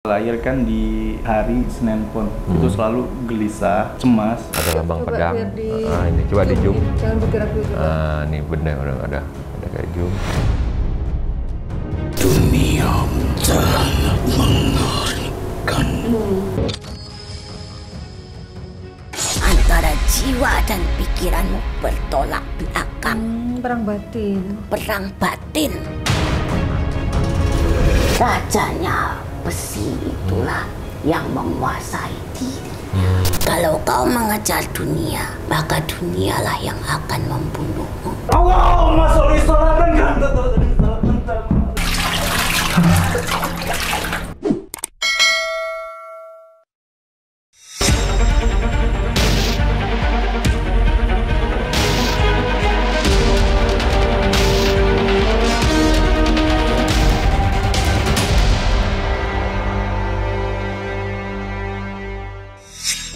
Lahir kan di hari Senin Pon, itu selalu gelisah, cemas. Ada lambang Coba pedang. biar di Ini coba di zoom. Jangan bergerak dulu. Ini benar udah ada kayak zoom. Dunia telah mengerikan. Antara jiwa dan pikiranmu bertolak belakang. Perang batin. Perang batin. Rajanya besi itulah yang menguasai diri. Kalau kau mengejar dunia, maka dunialah yang akan membunuhmu. Allahumma sholli sholatan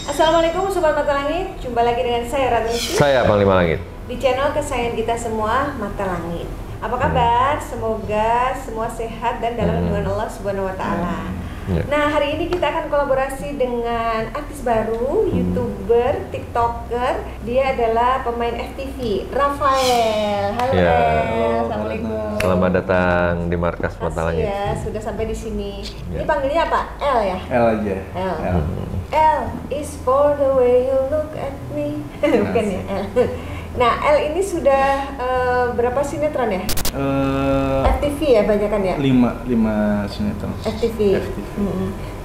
Assalamualaikum Sobat Mata Langit, jumpa lagi dengan saya Ratnusi Saya Panglima Langit. di channel kesayangan kita semua, Mata Langit. Apa kabar? Semoga semua sehat dan dalam lindungan Allah Subhanahu wa Ta'ala. Nah, hari ini kita akan kolaborasi dengan artis baru, YouTuber, TikToker. Dia adalah pemain FTV, Rafael. Halo, Ya. Rafael. Assalamualaikum. Selamat datang di markas Mata Makasih Langit. ya, sudah sampai di sini. Ya. Ini panggilnya apa? L ya? L aja. L. L. L is for the way you look at me. Bukan ya L. Nah, L ini sudah berapa sinetron ya? FTV ya banyak kan ya? 5 sinetron. FTV.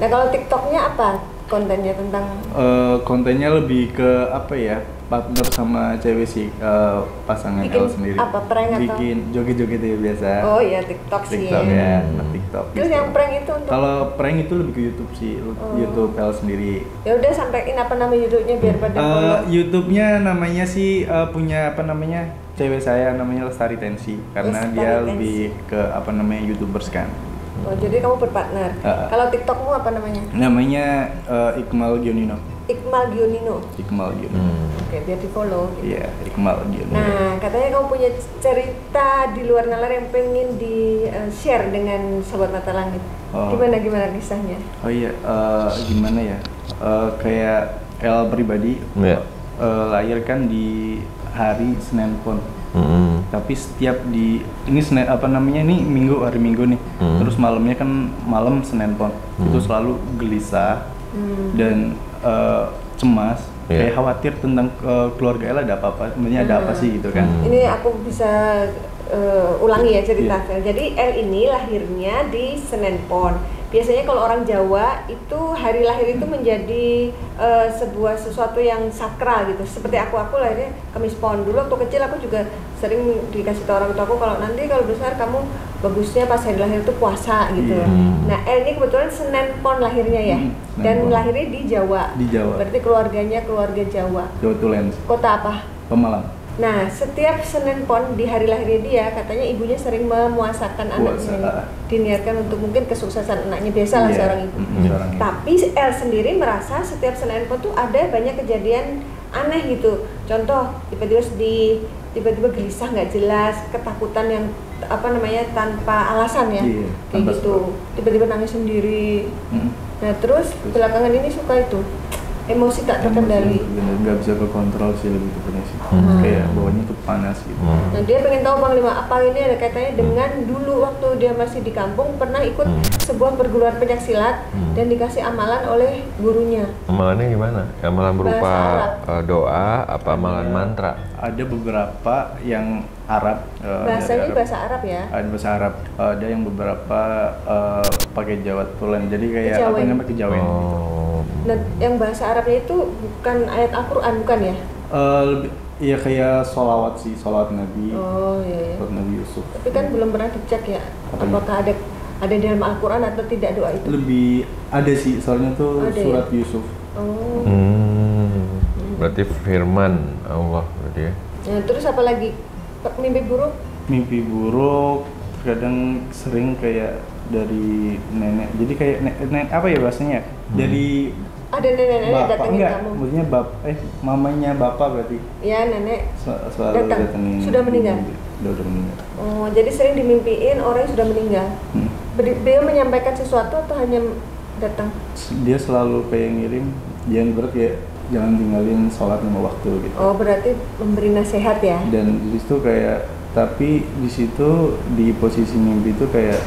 Nah, kalau TikToknya apa kontennya tentang? Kontennya lebih ke apa ya? Partner sama cewek sih, pasangan Bikin L sendiri. apa, prank atau? Bikin joget-joget ya biasa. Oh ya TikTok sih. TikTok ya, TikTok. Terus gitu. yang prank itu untuk? Kalau prank itu lebih ke YouTube sih, YouTube L sendiri. Ya udah sampein apa nama YouTube-nya biar pada follow. YouTube-nya namanya sih punya apa namanya? Cewek saya namanya Lestari Tensi karena Lestari dia Tensi. lebih ke apa namanya YouTubers kan. Oh, jadi kamu berpartner. Kalau TikTokmu apa namanya? Namanya Iqmal Gionino. Iqmal Gionino. Iqmal Gionino. Oke, biar di follow. Gitu. Iya, Iqmal Gionino. Nah, katanya kamu punya cerita di luar nalar yang pengen di share dengan Sobat Mata Langit. Oh. Gimana kisahnya? Oh iya, gimana ya? Kayak L pribadi Iya. lahir kan di hari Senin Pon. Tapi setiap di ini Senin apa namanya ini hari Minggu nih. Terus malamnya kan malam Senin Pon. Itu selalu gelisah dan cemas. Iya. Kayak khawatir tentang keluarga Ella ada apa-apa, sebenarnya ada apa sih gitu kan. Ini aku bisa ulangi ya cerita. Iya. Jadi L ini lahirnya di Senen Pon. Biasanya kalau orang Jawa itu hari lahir itu menjadi sebuah sesuatu yang sakral gitu. Seperti aku lahirnya Kamis Pon. Dulu waktu kecil aku juga sering dikasih tahu orang tua aku kalau nanti kalau besar kamu bagusnya pas hari lahir itu puasa gitu. Nah, L ini kebetulan Senen Pon lahirnya ya. Senin Dan Pon. lahirnya di Jawa. Di Jawa. Berarti keluarganya keluarga Jawa. Jawa Tulen, Kota apa? Pemalang. Nah, setiap Senin Pon di hari lahirnya dia, katanya ibunya sering memuasakan anaknya, diniatkan untuk mungkin kesuksesan anaknya, biasalah Iya. seorang ibu. Seorang ibu. Tapi L sendiri merasa setiap Senin Pon tuh ada banyak kejadian aneh gitu. Contoh, tiba-tiba sedih, tiba-tiba gelisah nggak jelas, ketakutan yang apa namanya tanpa alasan ya, Iya, kayak tanpa gitu. Tiba-tiba nangis sendiri. Nah, terus belakangan ini suka itu emosi tak terkendali. Bener, nggak bisa kekontrol sih lebih tepatnya sih. Kayak bawahnya tuh panas gitu. Nah, dia pengen tahu Panglima apa ini ada kaitannya dengan dulu waktu dia masih di kampung pernah ikut sebuah perguruan pencaksilat dan dikasih amalan oleh gurunya. Amalannya gimana? Amalan berupa Bahasa doa, apa amalan mantra? Ada beberapa yang Arab. Bahasanya dari Arab. bahasa Arab ya. Ada bahasa Arab. Ada yang beberapa pakai Jawa Tulen. Jadi kayak apa Kejawen. namanya kejawen. Oh. Nah, yang bahasa Arabnya itu bukan ayat Al-Qur'an bukan ya? Lebih, iya kayak sholawat sih, sholawat Nabi. Oh iya ya. Sholawat Nabi Yusuf. Tapi kan belum pernah dicek ya. Apanya? Apakah ada di dalam Al-Qur'an atau tidak doa itu? Lebih ada sih, soalnya tuh Ada surat ya? Yusuf. Oh. Berarti firman Allah berarti ya. Nah, terus apa lagi? Mimpi buruk? Mimpi buruk, kadang sering kayak dari nenek. Jadi kayak nenek apa ya bahasanya? Dari Ada nenek-nenek bapak datengin enggak, kamu? maksudnya mamanya bapak berarti Ya, nenek. selalu Datang. datengin. Sudah meninggal? Udah meninggal. Oh, jadi sering dimimpiin orang yang sudah meninggal. Beliau menyampaikan sesuatu atau hanya datang? Dia selalu kayak ngirim, jangan berat kayak jangan tinggalin sholat 5 waktu gitu. Oh, berarti memberi nasihat ya? Dan di situ kayak, tapi di situ di posisi mimpi itu kayak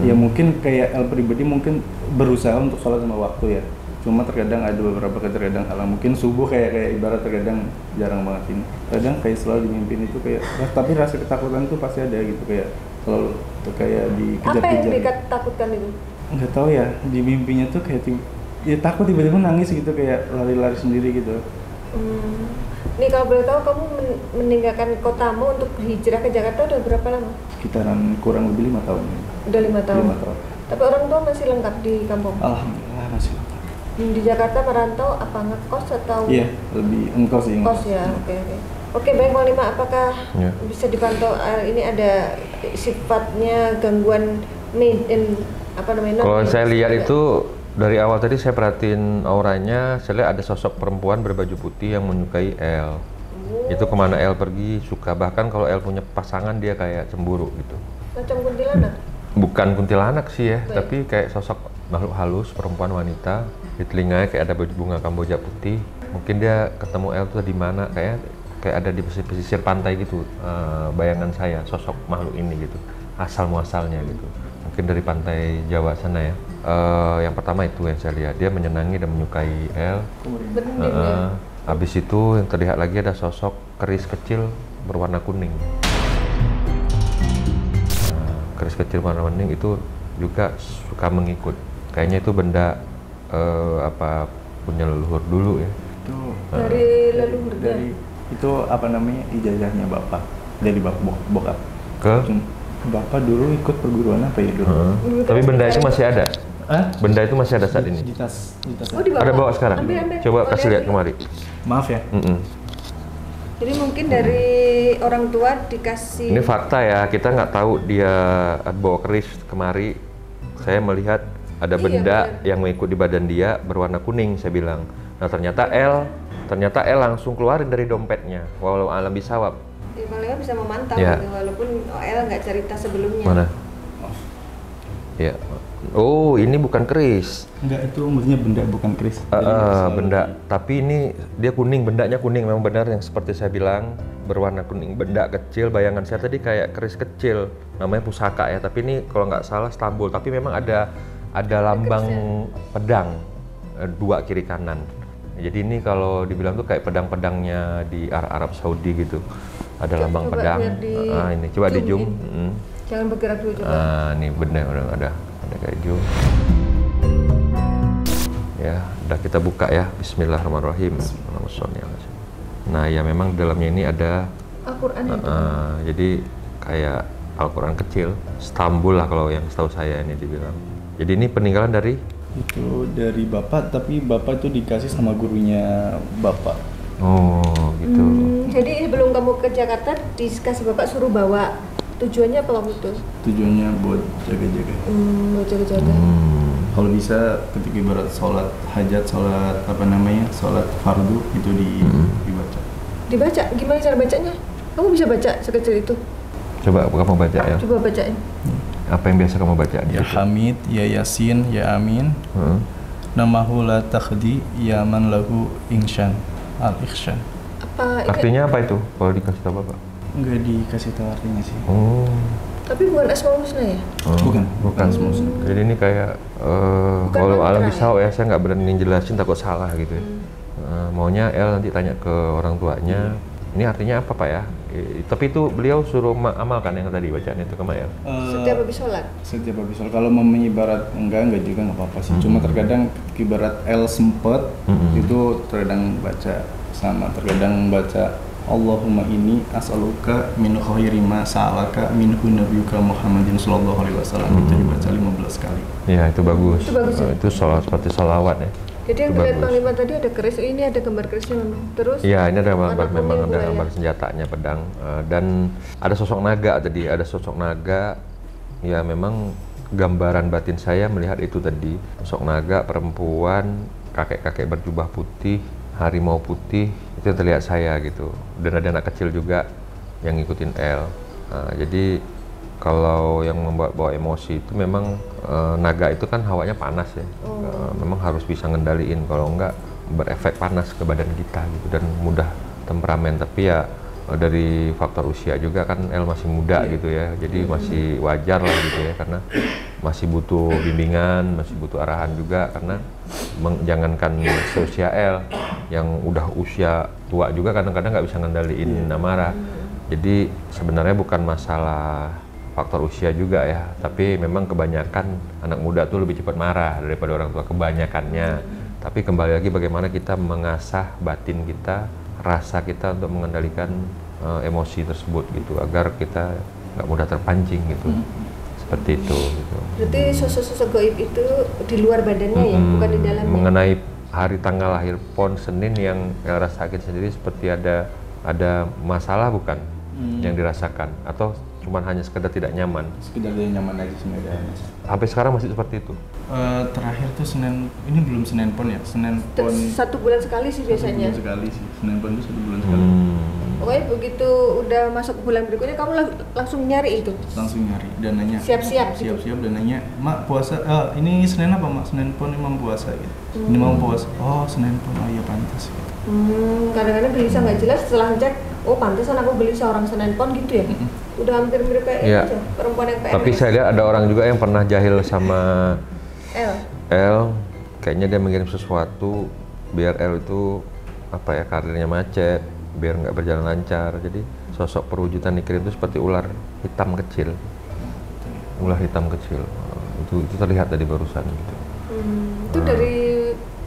ya mungkin kayak El pribadi mungkin berusaha untuk sholat 5 waktu ya. Cuma terkadang ada beberapa terkadang halang, mungkin subuh kayak ibarat terkadang jarang banget ini. Kadang kayak selalu dimimpin itu kayak, tapi rasa ketakutan itu pasti ada gitu, kayak selalu kayak dikejar-kejar. Apa yang ditakutkan itu? Nggak tahu ya, di mimpinya tuh kayak ya takut tiba-tiba nangis gitu, kayak lari-lari sendiri gitu. Nih kalau boleh tahu, kamu meninggalkan kotamu untuk hijrah ke Jakarta udah berapa lama? Sekitaran kurang lebih 5 tahun. Udah 5 tahun. 5 tahun. Tapi orang tua masih lengkap di kampung? Alhamdulillah masih lengkap. Di Jakarta merantau apa ngekos atau? Iya, lebih ngekos sih. Ngekos ya, oke. Oke, baik Mang Lima, apakah bisa dipantau ini ada sifatnya gangguan apa namanya? Kalau saya lihat itu dari awal tadi saya perhatiin auranya, saya lihat ada sosok perempuan berbaju putih yang menyukai El. Itu kemana El pergi suka, bahkan kalau El punya pasangan dia kayak cemburu gitu. Macam kuntilanak? Bukan kuntilanak sih ya, Baik. tapi kayak sosok makhluk halus, perempuan wanita. Di telinganya kayak ada bunga kamboja putih. Mungkin dia ketemu El tuh di mana, kayak ada di pesisir pantai gitu. Bayangan saya sosok makhluk ini gitu, asal muasalnya gitu. Mungkin dari pantai Jawa sana ya. Yang pertama itu yang saya lihat, dia menyenangi dan menyukai El. Bening ya? Habis itu yang terlihat lagi ada sosok keris kecil berwarna kuning. Keris kecil warna kuning itu juga suka mengikut. Kayaknya itu benda apa punya leluhur dulu ya. Itu Dari leluhur dia? dari itu apa namanya, ijazahnya bapak dari bokap. Ke? Bapak dulu ikut perguruan apa ya dulu? Tapi benda itu masih ada. Hah? Benda itu masih ada saat ini. Di tas. Oh, di bawah? Ada bawa sekarang. Ambil. Coba Oh, kasih lihat kemari. Maaf ya. Jadi mungkin dari orang tua dikasih. Ini fakta ya, kita nggak tahu dia bawa keris kemari. Saya melihat ada Iya, benda benar. yang mengikut di badan dia berwarna kuning, saya bilang. Nah ternyata El langsung keluarin dari dompetnya, walau alam bisawab. Ya, Mang Lima bisa memantau Ya. gitu, walaupun El nggak cerita sebelumnya. Mana? Ya. Oh, ini bukan keris. Enggak, itu maksudnya benda bukan keris. Jadi selalu- Benda, tapi ini dia kuning, bendanya kuning, memang benar yang seperti saya bilang, berwarna kuning. Benda kecil, bayangan saya tadi kayak keris kecil, namanya pusaka ya, tapi ini kalau nggak salah stambul, tapi memang ada lambang pedang, 2 kiri kanan. Jadi ini kalau dibilang tuh kayak pedang-pedangnya di Arab Saudi gitu, ada lambang Coba pedang. biar di Ini coba di zoom zoom. Jangan bergerak dulu coba. Ini benar udah ada kayak zoom. Ya, udah kita buka ya. Bismillahirrahmanirrahim. Nah, ya memang di dalamnya ini ada Al-Quran itu. jadi kayak Al-Quran kecil, Stambul lah kalau yang setahu saya ini dibilang. Jadi ini peninggalan dari Itu dari bapak, tapi bapak itu dikasih sama gurunya bapak. gitu. Jadi sebelum kamu ke Jakarta dikasih bapak suruh bawa. Tujuannya apa waktu itu? Tujuannya buat jaga-jaga. Mau jaga-jaga. Kalau bisa ketika ibarat sholat hajat, sholat apa namanya, sholat fardu itu dibaca. Dibaca? Gimana cara bacanya? Kamu bisa baca sekecil itu? Coba kamu baca ya. Coba bacain. Apa yang biasa kamu baca di Ya situ? Hamid, ya Yasin, ya Amin. Namahu la takhdi, ya man lahu insyan. Al-Ikhsan. Apa? Artinya apa itu kalau dikasih tahu Bapak? Enggak dikasih tahu artinya sih. Tapi bukan Asmaul Husna ya? Bukan semua. Jadi ini kayak kalau mantra alam ya? bisau ya, saya nggak berani jelasin takut salah gitu ya. Maunya El nanti tanya ke orang tuanya, ini artinya apa Pak ya? Tapi itu beliau suruh amalkan yang tadi bacaan itu ke El. Setiap habis sholat? Setiap habis sholat. Kalau mau menyibarat enggak juga nggak apa-apa sih. Cuma terkadang ibarat El sempet itu terkadang baca sama, terkadang baca Allahumma inni as'aluka min khairi ma sa'alaka minhu nabiyyuka Muhammadin sallallahu alaihi wasallam. Itu dibaca 15 kali. Ya itu bagus. Itu bagus ya? Itu seperti sholawat ya. Jadi yang Itu dilihat bagus. Mang Lima tadi ada keris, ini ada gambar kerisnya memang. Terus? Iya, ini ada warna gambar, memang kuning ada pula gambar ya? senjatanya pedang dan ada sosok naga tadi, ada sosok naga. Ya memang gambaran batin saya melihat itu tadi, sosok naga perempuan, kakek-kakek berjubah putih, harimau putih, itu yang terlihat saya gitu. Dan ada anak kecil juga yang ngikutin El. Jadi Kalau yang membawa emosi itu memang naga itu kan hawanya panas ya. Memang harus bisa ngendaliin, kalau enggak berefek panas ke badan kita gitu dan mudah temperamen. Tapi ya dari faktor usia juga kan El masih muda gitu ya. Jadi masih wajar lah gitu ya, karena masih butuh bimbingan, masih butuh arahan juga, karena jangankan seusia El, yang udah usia tua juga kadang-kadang nggak bisa ngendaliin amarah. Jadi sebenarnya bukan masalah faktor usia juga ya, tapi memang kebanyakan anak muda tuh lebih cepat marah daripada orang tua, kebanyakannya. Tapi kembali lagi bagaimana kita mengasah batin kita, rasa kita untuk mengendalikan emosi tersebut gitu, agar kita nggak mudah terpancing gitu. Seperti itu gitu. Berarti sosok-sosok gaib itu di luar badannya ya, bukan di dalamnya. Mengenai hari tanggal lahir PON Senin yang El rasakin sendiri, seperti ada masalah bukan yang dirasakan, atau cuman hanya sekedar tidak nyaman? Sekedar tidak nyaman aja sebenarnya, Mas. Sampai sekarang masih seperti itu? Terakhir tuh Senin, ini belum Senin PON ya? Senin PON 1 bulan sekali sih biasanya. 1 bulan sekali sih, Senin PON itu 1 bulan sekali. Pokoknya begitu udah masuk bulan berikutnya kamu langsung nyari itu? Langsung nyari dan nanya. Siap-siap gitu? Siap-siap dan nanya, Mak puasa, ini Senin apa Mak? Senin PON ini mau puasa gitu. Ini mau puasa, oh Senin PON, oh iya pantas gitu. Kadang-kadang gelisah nggak jelas, setelah cek, oh pantesan aku gelisah orang Senin PON gitu ya? Udah hampir mirip kayak ya. itu, perempuan yang PMS. Tapi saya lihat ada orang juga yang pernah jahil sama El, kayaknya dia mengirim sesuatu biar El itu apa ya, karirnya macet, biar nggak berjalan lancar. Jadi sosok perwujudan dikirim itu seperti ular hitam kecil, itu terlihat tadi barusan gitu. Itu dari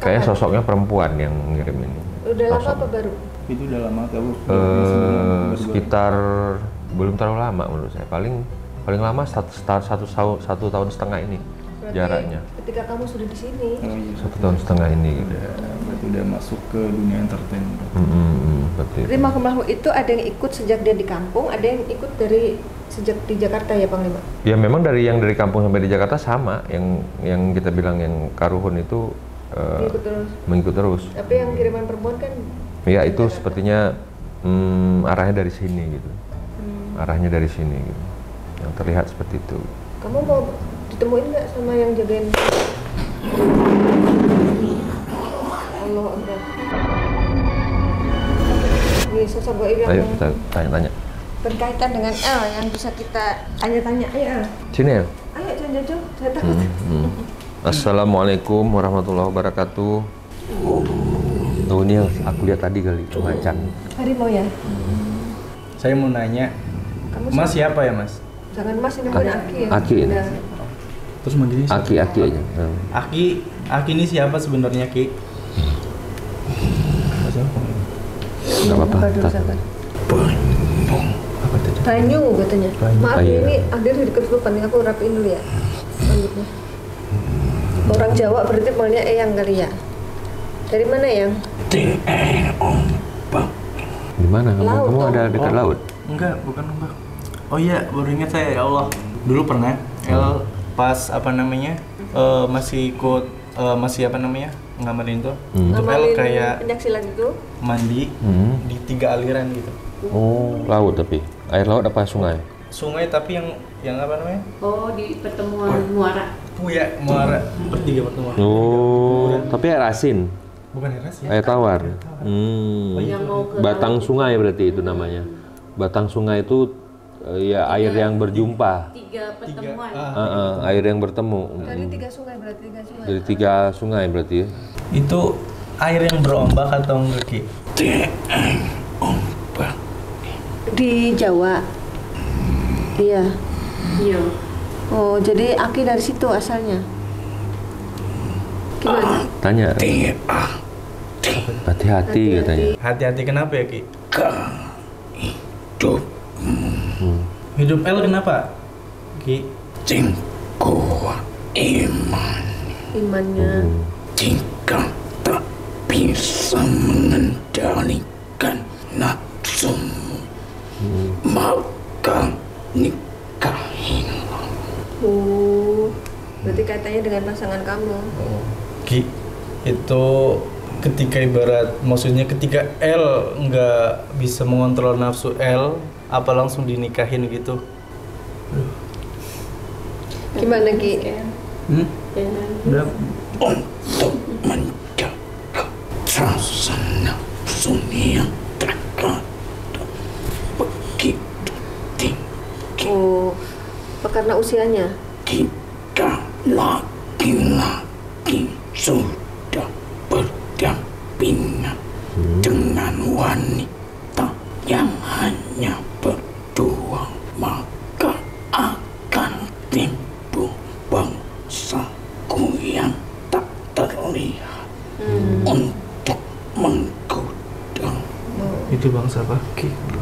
kayaknya kapan? sosoknya perempuan yang ngirim ini. Udah lama apa baru? Itu udah lama tahu. Sekitar belum terlalu lama menurut saya, paling lama satu tahun setengah ini. Berarti jaraknya. Ketika kamu sudah di sini. Oh, iya. 1 tahun setengah ini. Gitu. Berarti udah masuk ke dunia entertainment. Berarti. Jadi makhluk itu ada yang ikut sejak dia di kampung, ada yang ikut dari sejak di Jakarta ya Panglima? Ya memang dari kampung sampai di Jakarta sama, yang kita bilang yang Karuhun itu mengikut terus. Tapi yang kiriman perempuan kan? Ya itu Jakarta. Sepertinya arahnya dari sini gitu. Arahnya dari sini gitu. Yang terlihat seperti itu. Kamu mau ditemuin nggak sama yang jagain? Allah Akbar. Ini sosok gaib yang ayo kita tanya-tanya. Berkaitan dengan El yang bisa kita tanya-tanya. Ayo El. Sini El. Ayo Jojo, saya takut. Assalamualaikum warahmatullahi wabarakatuh. Oh ini yang aku lihat tadi kali, macan. Harimau ya? Saya mau nanya, Kamu Mas siapa ya Mas? Jangan Mas, ini namanya Aki ya? Aki ini. Udah. Terus manggilnya siapa? Aki aja. Aki ini siapa sebenarnya Ki? Nggak apa-apa. Dulu, sabar. Banyu katanya. Maaf Banyu. ini hadir di kesurupan nih, aku rapiin dulu ya. Rambutnya. Orang Jawa berarti panggilnya Eyang kali ya. Dari mana Yang? Di mana? Kamu ada dekat laut? Enggak, bukan ombak. Oh iya, baru ingat saya, ya Allah. Dulu pernah, El pas masih ikut, ngamarin tuh. Itu El kayak penyaksilat itu. mandi di 3 aliran gitu. Oh, laut tapi? Air laut apa sungai? Sungai tapi yang apa namanya? Oh, di pertemuan muara. Puya, muara, bertiga pertemuan. Oh, tapi air asin? Bukan air asin. Air tawar? Yang mau ke Batang sungai berarti itu namanya. Batang sungai itu ya air yang berjumpa. 3 pertemuan. Air yang bertemu. Dari 3 sungai berarti 3 sungai. Dari 3 sungai berarti ya? Itu air yang berombak atau enggak Ki? Di Jawa. Iya. Iya. Oh, jadi Aki dari situ asalnya. Gimana? Tanya. Hati-hati katanya. Hati-hati kenapa ya Ki? Hidup Hidup El kenapa? Ki? kuat iman Imannya. jika tak bisa mengendalikan nafsumu maka nikahilah. Oh, berarti kaitannya dengan pasangan kamu. Ki, itu ketika maksudnya ketika El nggak bisa mengontrol nafsu El, apa langsung dinikahin gitu? Gimana Ki? Udah. Untuk menjaga rasa nafsu yang terkadang begitu tinggi. Oh, apa karena usianya? Jika laki-laki sudah berdampingan dengan wanita yang hanya berdua, maka akan timbul bangsaku yang tak terlihat untuk menggoda. Itu bangsa apa?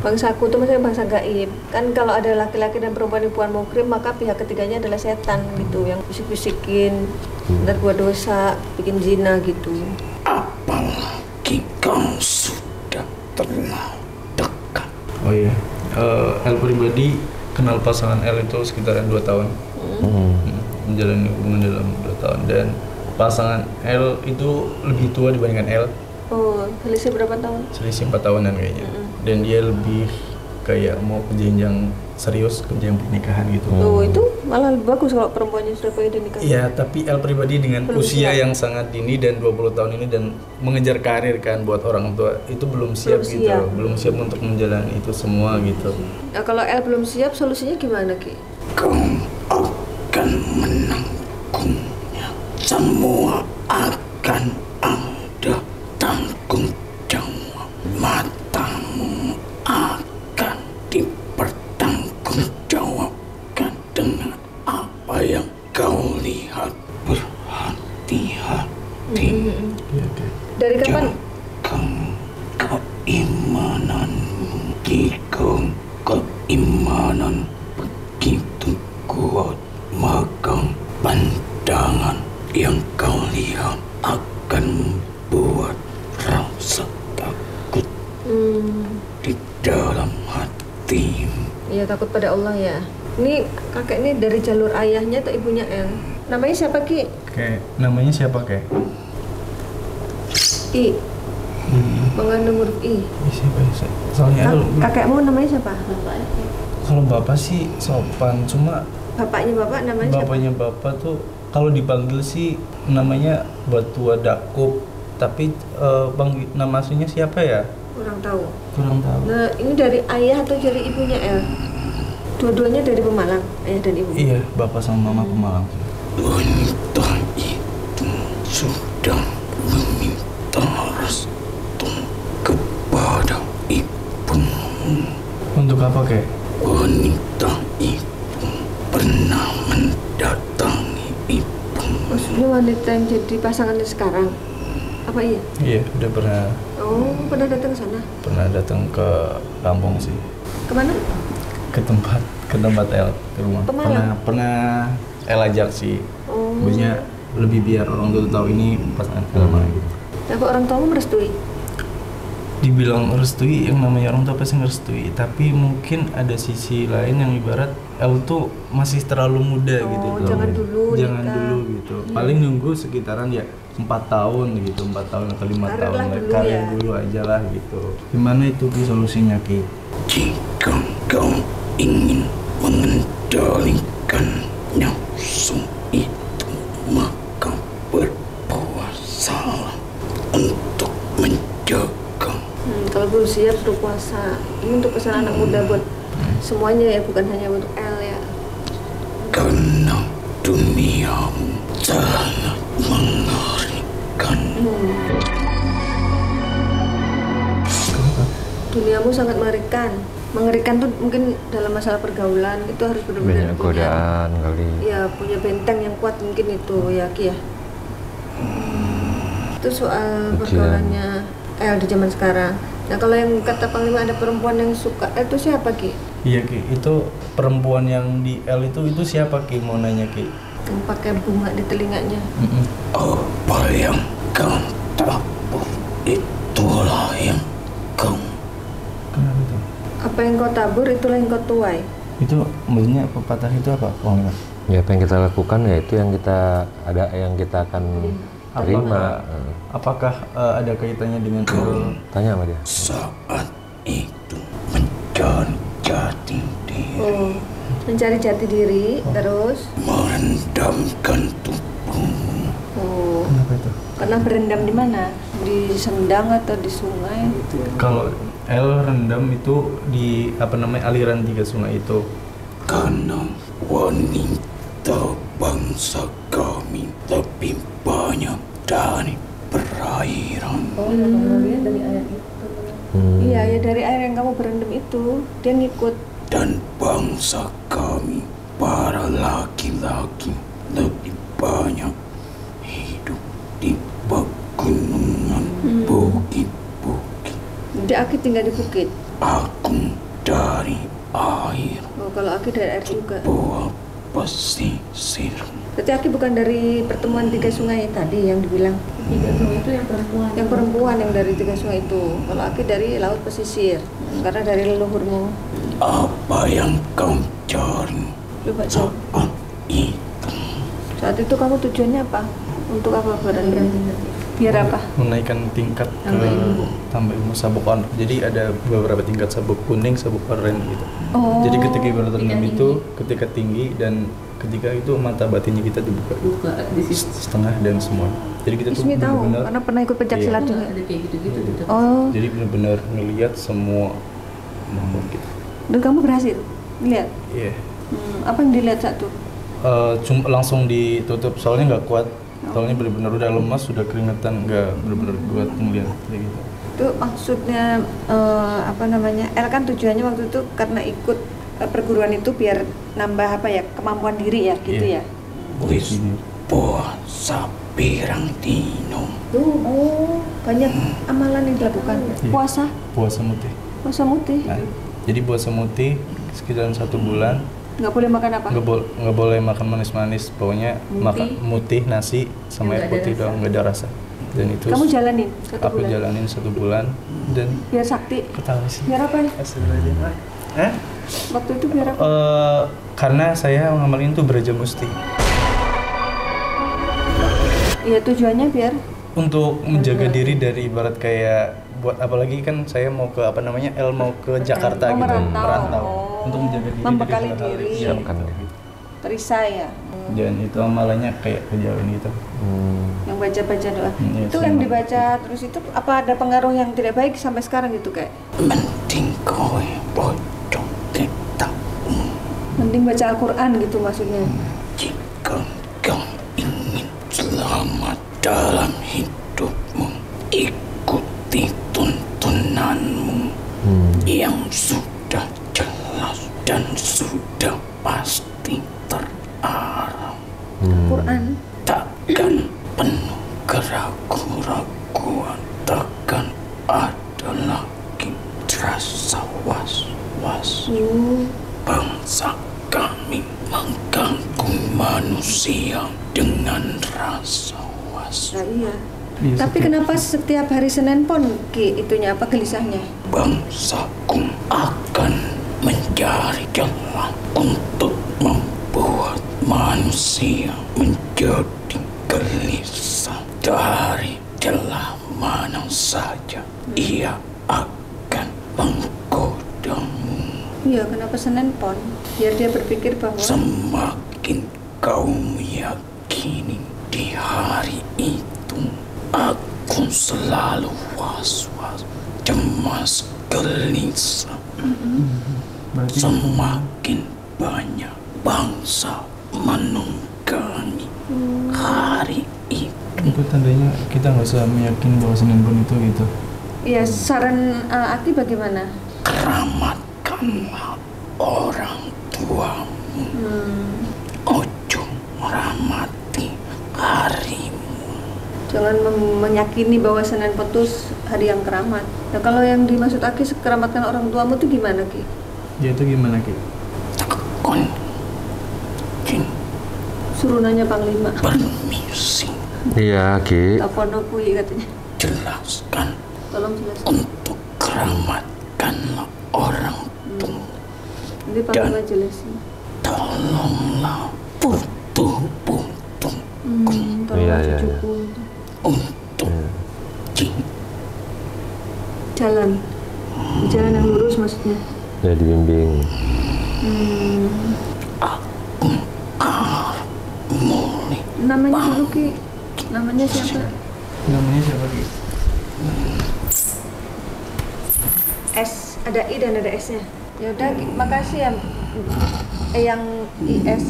Bangsaku itu maksudnya bangsa gaib. Kan kalau ada laki-laki dan perempuan hubungan muhrim, maka pihak ketiganya adalah setan gitu, yang bisik-bisikin, berbuat dosa, bikin zina gitu. Apalagi kau sudah terlalu dekat. Oh iya, L pribadi kenal pasangan L itu sekitaran 2 tahun. Menjalani hubungan dalam 2 tahun. Dan pasangan L itu lebih tua dibandingkan L. Oh, selisih berapa tahun? Selisih 4 tahunan kayaknya. Dan dia lebih kayak mau ke jenjang serius, ke jenjang pernikahan gitu. Oh, itu malah lebih bagus kalau perempuannya sudah pengen nikah. Iya, tapi L pribadi dengan Belum usia siap. yang sangat dini dan 20 tahun ini dan mengejar karir kan buat orang tua, itu belum siap Belum gitu. siap. Belum siap untuk menjalani itu semua gitu. Nah, kalau L belum siap, solusinya gimana Ki? Kau akan menanggungnya. Semua akan ada tanggung jawab. Matamu akan dipertanggungjawabkan dengan apa yang kau lihat. Berhati-hati. Dari kapan? Jaga keimananmu. Jika keimanan begitu kuat, maka pandangan yang kau lihat akan membuat rasa takut di dalam hatimu. Iya, takut pada Allah ya. Ini kakek ini dari jalur ayahnya atau ibunya L? Namanya siapa Ki? Kayak namanya siapa kayak? I. Mengandung huruf I. Siapa ya? Soalnya L, Kakekmu namanya siapa? kalau bapak sih sopan, cuma Bapaknya bapak namanya siapa? bapaknya bapak tuh kalau dipanggil sih namanya Batua Dakup, tapi nama aslinya siapa ya? Kurang tahu. Kurang tahu. Nah, ini dari ayah atau dari ibunya L? Dua-duanya dari Pemalang, ayah dan ibu. Iya, bapak sama mama Pemalang. Wanita itu sudah meminta restu kepada ibumu. Untuk apa kayak? Wanita itu pernah mendatangi ibu. Maksudnya wanita yang jadi pasangannya sekarang? Apa iya? Iya, udah Oh, pernah datang ke sana? pernah datang ke kampung sih, Kemana? ke tempat L, ke rumah. Pemalang? Pernah L ajak sih. Oh. Maksudnya lebih biar orang tua tahu ini pasangan L mana gitu. Nah, kok orang tuamu merestui? Dibilang restui, yang namanya orang tua pasti ngerestui, tapi mungkin ada sisi lain yang ibarat L tuh masih terlalu muda Oh, gitu. jangan dulu Jangan nikah. dulu gitu. Paling nunggu sekitaran ya 4 tahun gitu, 4 tahun atau 5 Karir tahun lah dulu karir ya. dulu aja lah gitu. Gimana itu Ki solusinya Ki? Jika kau ingin mengendalikan nafsu itu, maka berpuasalah untuk menjaga. Kalau belum siap suruh puasa. Ini untuk pesan anak muda buat semuanya ya, bukan hanya untuk L ya. Karena duniamu sangat mengerikan. Duniamu sangat mengerikan. Mengerikan tuh mungkin dalam masalah pergaulan itu harus benar-benar Banyak godaan kali. ya, punya benteng yang kuat mungkin itu ya Ki ya. Itu soal Ujian. pergaulannya L di zaman sekarang. Nah, kalau yang kata Panglima ada perempuan yang suka, itu siapa Ki? Iya Ki, itu perempuan yang di L itu siapa Ki, mau nanya Ki? Yang pakai bunga di telinganya. Apa yang kau tabur, itulah yang kau. Kenapa tuh? Apa yang kau tabur itulah yang kau tuai. Itu maksudnya pepatah itu apa? Ya apa yang kita lakukan ya itu yang kita akan terima. Apakah ada kaitannya dengan Tanya sama dia. Saat itu menjadi jati diri. Oh, Mencari jati diri, terus merendamkan tubuhmu. oh, Kenapa itu? karena berendam di mana? Di sendang atau di sungai? Kalau L rendam itu di aliran 3 sungai itu. Karena wanita bangsa kami lebih banyak dari perairan. Oh, ya dari air itu. Iya, ya dari air yang kamu berendam itu, dia ngikut. Dan bangsa kami, para laki-laki, lebih banyak hidup di pegunungan, bukit-bukit. Jadi Aki tinggal di bukit. Aku dari air, Oh, kalau Aki dari air juga. bawa pesisir. Berarti Aki bukan dari pertemuan 3 sungai tadi yang dibilang. 3 sungai itu yang perempuan. Yang perempuan yang dari 3 sungai itu. Kalau Aki dari laut pesisir. Karena dari leluhurmu. Apa yang kau cari Coba jawab. saat itu? Saat itu kamu tujuannya apa? Untuk apa berendam? Biar apa? Menaikkan tingkat Tambah ilmu. tambah ilmu sabuk on. Jadi ada beberapa tingkat sabuk kuning, sabuk oranye gitu. Oh. Jadi ketika berendam Tingkat itu ketika tinggi dan ketika itu mata batinnya kita dibuka Buka di situ. setengah dan semua. Jadi kita tuh Ismi tahu benar-benar karena pernah ikut pencak Iya. silat juga. Ada kayak gitu-gitu. gitu. Oh, jadi benar-benar ngelihat semua makhluk gitu. dan kamu berhasil lihat. Iya. Apa yang dilihat saat itu? Cuma langsung ditutup soalnya nggak kuat. Soalnya benar-benar udah lemas, sudah keringetan, nggak benar-benar kuat ngelihat kayak gitu. Itu maksudnya L kan tujuannya waktu itu karena ikut perguruan itu biar nambah kemampuan diri ya gitu Iya. ya. Wis puasa pirang dino. Oh, banyak amalan yang dilakukan. Iya. Puasa Puasa mutih. mutih. Nah, jadi puasa mutih sekitar 1 bulan. Nggak boleh makan apa? Nggak boleh makan manis-manis. Pokoknya Mutih. makan mutih, nasi sama Yang air nggak ada putih rasa. doang, nggak ada rasa. Dan itu Kamu jalanin 1 aku bulan. jalanin 1 bulan dan Biar sakti. ketawa sih. Biar apa? Hah? Waktu itu biar apa? Karena saya ngamalin itu beraja musti Iya, tujuannya biar untuk menjaga diri dari ibarat kayak buat apalagi kan saya mau ke L mau ke Jakarta Oh, gitu merantau. Oh. untuk menjaga diri Membekali dari hal-hal diri. itu. Iya. Makan. perisai ya. Dan itu amalannya kayak kejauhan gitu. Yang baca-baca doa. Iya, Itu yang sama. dibaca terus itu apa ada pengaruh yang tidak baik sampai sekarang gitu kayak? Mending kowe bodoh kita. Mending baca Al-Quran gitu maksudnya. Jika kau ingin selamat dalam hidupmu, ikuti tuntunanmu yang sudah jelas dan sudah pasti terarah. Al-Quran. Takkan penuh keraguan-raguan, takkan ada lagi rasa was-was. Bangsa kami mengganggu manusia dengan rasa was. Nah, iya. Iya, Tapi kenapa setiap hari Senin Pon Ki itunya apa gelisahnya? Bangsaku akan mencari jalan untuk membuat manusia menjadi gelisah dari celah mana saja ia akan menggodamu. Iya, kenapa Senin Pon? Biar dia berpikir bahwa Semakin kau meyakini di hari itu, aku selalu was-was, cemas, gelisah. Berarti Semakin banyak bangsa menunggangi hari itu. itu tandanya kita nggak usah meyakini bahwa Senin Pon itu gitu. iya, saran Aki bagaimana? Keramatkanlah orang tuamu. Ojo meramati harimu. Jangan meyakini bahwa Senin Pon itu hari yang keramat. Nah, kalau yang dimaksud Aki keramatkan orang tuamu itu gimana Ki? Ya itu gimana Ki? Takon jin Suruh nanya Panglima. permisi Iya, Ki. Tapono kui katanya. jelaskan Tolong jelaskan. untuk keramatkanlah orang tua. Nanti Panglima jelasin. Tolonglah putu-putu Tolong Iya, iya, cucuku. untuk jin. Jalan yang lurus maksudnya. Ya dibimbing. Namanya dulu Ki. Namanya siapa? Namanya siapa Ki? S, ada I dan ada S-nya. Ya udah, Ki, makasih ya. Yang IS.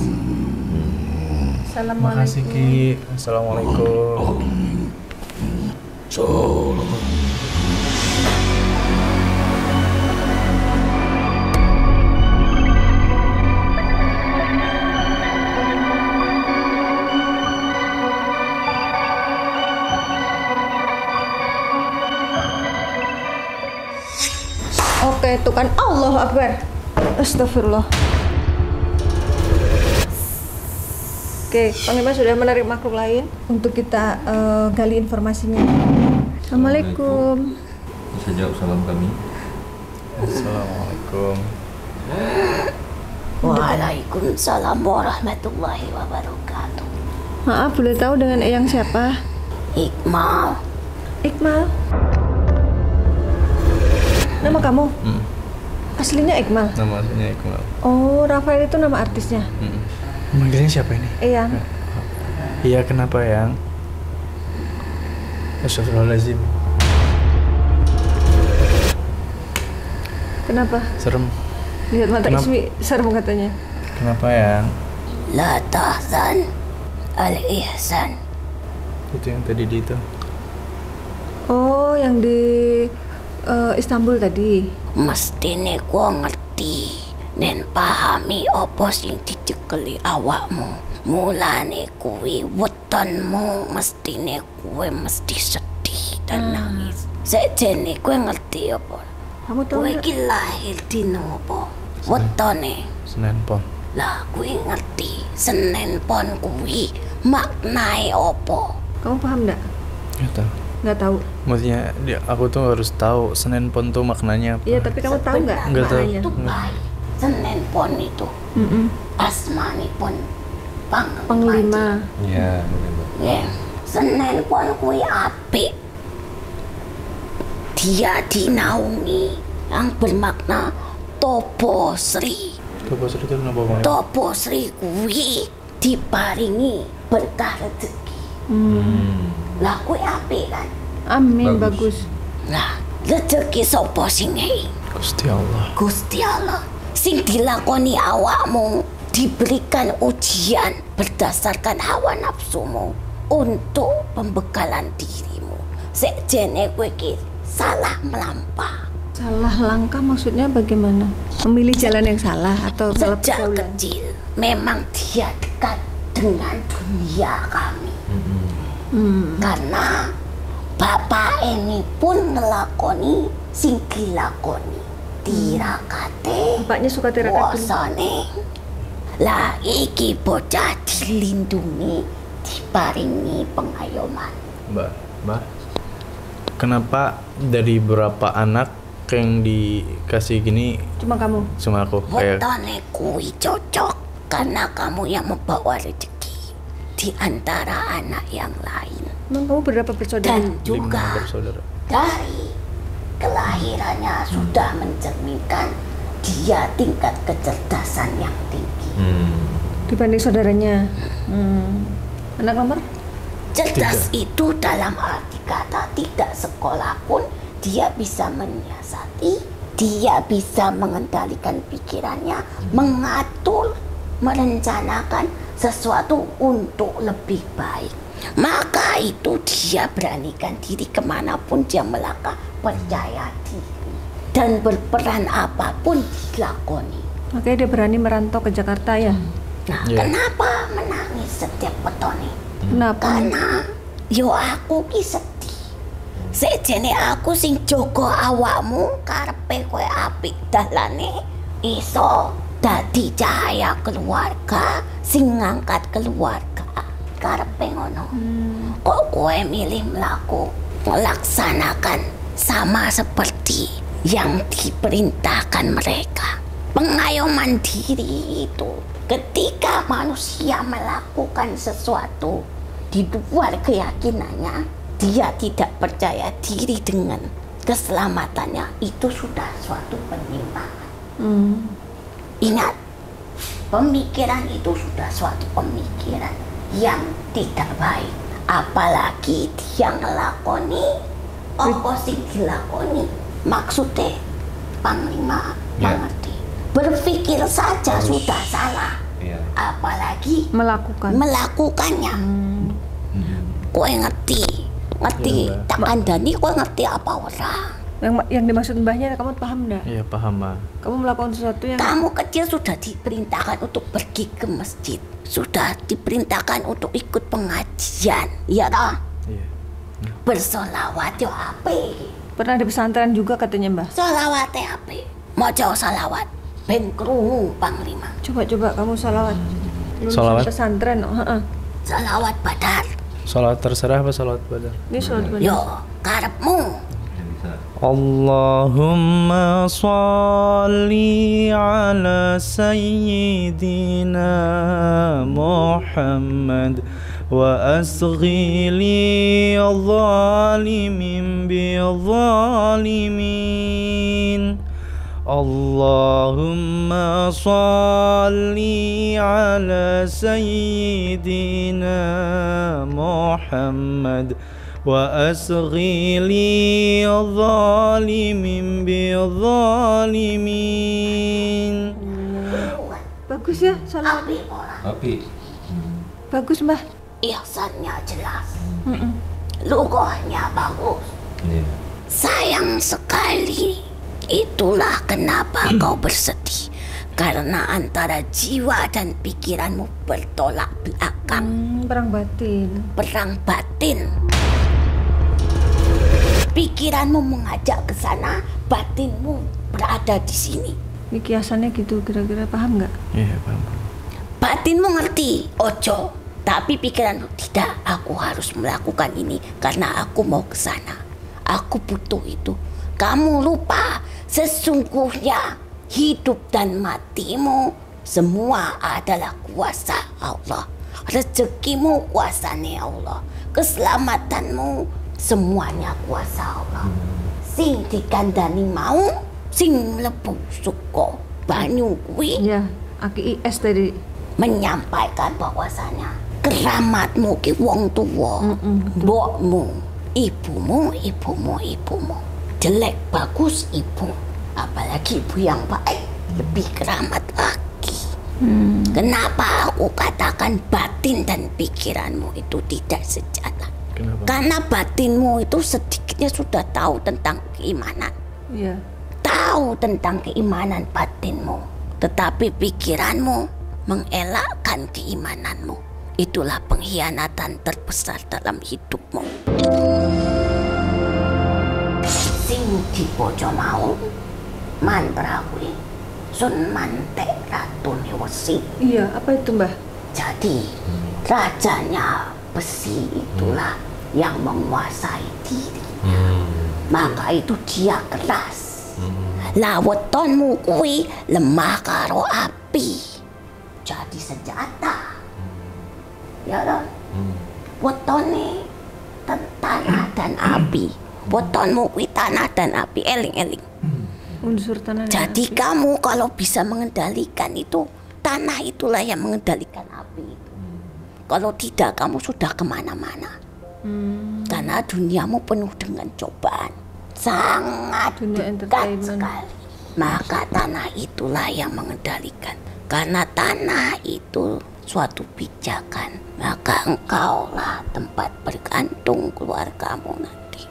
Assalamualaikum. Makasih Ki. Assalamualaikum. Oke, itu kan Allahu Akbar. Astagfirullah. Oke, Panglima sudah menarik makhluk lain untuk kita gali informasinya. Assalamualaikum. Bisa jawab salam kami. Assalamualaikum. Waalaikumsalam warahmatullahi wabarakatuh. Maaf, boleh tahu dengan Eyang siapa? Iqmal. Iqmal. Nama kamu? Aslinya Iqmal? Nama aslinya Iqmal. Oh, Rafael itu nama artisnya? Manggilnya siapa ini? Eyang. Iya, kenapa Yang? Astagfirullahaladzim. Kenapa? Serem. Lihat mata Kenapa? Ismi, serem katanya. Kenapa Yang? La tahzan al-ihsan. Itu yang tadi di itu. Oh, yang di Istanbul tadi. Mestine gua ngerti nen pahami apa sing dicekeli awakmu. Mulane kuwi wetonmu mestine kowe mesti sedih dan nangis. Sakjane kowe ngerti apa? Kamu tahu Kowe nggak? iki lahir dino apa? Wetone. Senin Pon. Lah kuwi ngerti Senin Pon kuwi maknae apa? Kamu paham nggak? Nggak tahu. Nggak tahu. Maksudnya aku tuh harus tahu Senin Pon tuh maknanya apa. Iya, tapi kamu tahu nggak Nggak tahu. maknanya? Itu baik. Senin Pon itu asmanipun Panglima. Iya, benar. Ya, Senin Pon kuwi apik. Dia dinaungi yang bermakna Topo Sri. Topo Sri itu kenapa Bang? Topo Sri kuwi diparingi berkah rezeki. Lah kuwi apik kan? Amin, Bagus. bagus. Lah, rezeki sapa sing ngei? Gusti Allah. Gusti Allah. Sing dilakoni awakmu diberikan ujian berdasarkan hawa nafsumu untuk pembekalan dirimu. Sekjene kowe iki salah melampah. Salah langkah maksudnya bagaimana? Memilih jalan yang salah atau salah Sejak pergaulan? kecil memang dia dekat dengan dunia kami. Karena bapak ini pun ngelakoni sing dilakoni. Tirakate Bapaknya suka tirakat dulu. puasane. Lah iki bocah dilindungi, diparingi pengayoman. Mbak. Kenapa dari berapa anak yang dikasih gini Cuma kamu. cuma aku? Kayak Wetone kuwi cocok karena kamu yang membawa rezeki di antara anak yang lain. Emang kamu berapa bersaudara? Dan 5 juga bersaudara. dari kelahirannya sudah mencerminkan dia tingkat kecerdasan yang tinggi. Dibanding saudaranya. Anak nomor? Cerdas itu dalam arti kata tidak sekolah pun dia bisa menyiasati, dia bisa mengendalikan pikirannya, mengatur, merencanakan sesuatu untuk lebih baik. Maka itu dia beranikan diri kemanapun dia melangkah, percaya diri dan berperan apapun dilakoni. Makanya dia berani merantau ke Jakarta ya? Nah, Iya. kenapa menangis setiap petone? Kenapa? Karena yo aku ki sedih. Sejene aku sing jaga awakmu karepe kowe apik dalane iso dadi cahaya keluarga sing ngangkat keluarga karepe ngono. Kok kowe milih melaku melaksanakan sama seperti yang diperintahkan mereka. Pengayoman diri itu ketika manusia melakukan sesuatu di luar keyakinannya, dia tidak percaya diri dengan keselamatannya, itu sudah suatu penyimpangan. Ingat, Pemikiran itu sudah suatu pemikiran yang tidak baik. Apalagi dia ngelakoni apa sing dilakoni. Maksudnya Panglima mengerti. Berpikir saja sudah salah. Apalagi melakukannya. Kowe ngerti tak kandani, kowe ngerti apa ora? Yang dimaksud mbahnya kamu paham enggak? Iya paham, Mbak. Kamu melakukan sesuatu yang Kamu kecil sudah diperintahkan untuk pergi ke masjid, sudah diperintahkan untuk ikut pengajian, iya toh? Iya. Bersolawat yo ape? pernah di pesantren juga katanya mbah. Solawat ape? Maca salawat ben krungu Panglima. Coba kamu salawat. Lulusan Salawat? pesantren, Salawat badar. Salawat terserah apa salawat badar? Ini salawat badar. Yo, karepmu. Allahumma salli ala sayyidina Muhammad wa asghi li zalimin bi zalimin. Allahumma salli ala sayyidina Muhammad wa asghi li zalimin bi zalimin. Bagus ya salawat. Api. Bagus mbah. Ihsannya jelas. Lugohnya bagus. Sayang sekali. Itulah kenapa kau bersedih. Karena antara jiwa dan pikiranmu bertolak belakang. Perang batin. Perang batin. Pikiranmu mengajak ke sana, batinmu berada di sini. Ini kiasannya gitu, kira-kira paham nggak? Iya, paham. Batinmu ngerti, ojo. Tapi pikiranmu tidak, aku harus melakukan ini karena aku mau ke sana. Aku butuh itu. Kamu lupa, sesungguhnya hidup dan matimu semua adalah kuasa Allah. Rezekimu kuasanya Allah. Keselamatanmu semuanya kuasa Allah. Sing dikandani mau, sing mlebu suko banyu kuwi Iya, Aki IS tadi. menyampaikan bahwasanya keramatmu ki wong tuwa, mbokmu, ibumu, jelek bagus ibu, apalagi ibu yang baik lebih keramat lagi. Kenapa aku katakan batin dan pikiranmu itu tidak sejalan? Kenapa? Karena batinmu itu sedikitnya sudah tahu tentang keimanan, Iya. tahu tentang keimanan batinmu, tetapi pikiranmu mengelakkan keimananmu. Itulah pengkhianatan terbesar dalam hidupmu. Sing dipojo mau mantra kuwi sun mantek ratune wesi. Iya, apa itu mbah? Jadi rajanya besi itulah yang menguasai diri. Maka itu dia keras. Lah wetonmu kuwi lemah karo api. Jadi senjata. Ya kan? Wetone tanah dan api. Wetonmu kuwi tanah dan api, eling-eling. Unsur tanah. dan Jadi api. kamu kalau bisa mengendalikan itu, tanah itulah yang mengendalikan api itu. Kalau tidak, kamu sudah kemana-mana. Karena duniamu penuh dengan cobaan. Sangat Dunia dekat entertainment. sekali. Maka tanah itulah yang mengendalikan. Karena tanah itu suatu pijakan. Maka engkaulah tempat bergantung keluargamu nanti.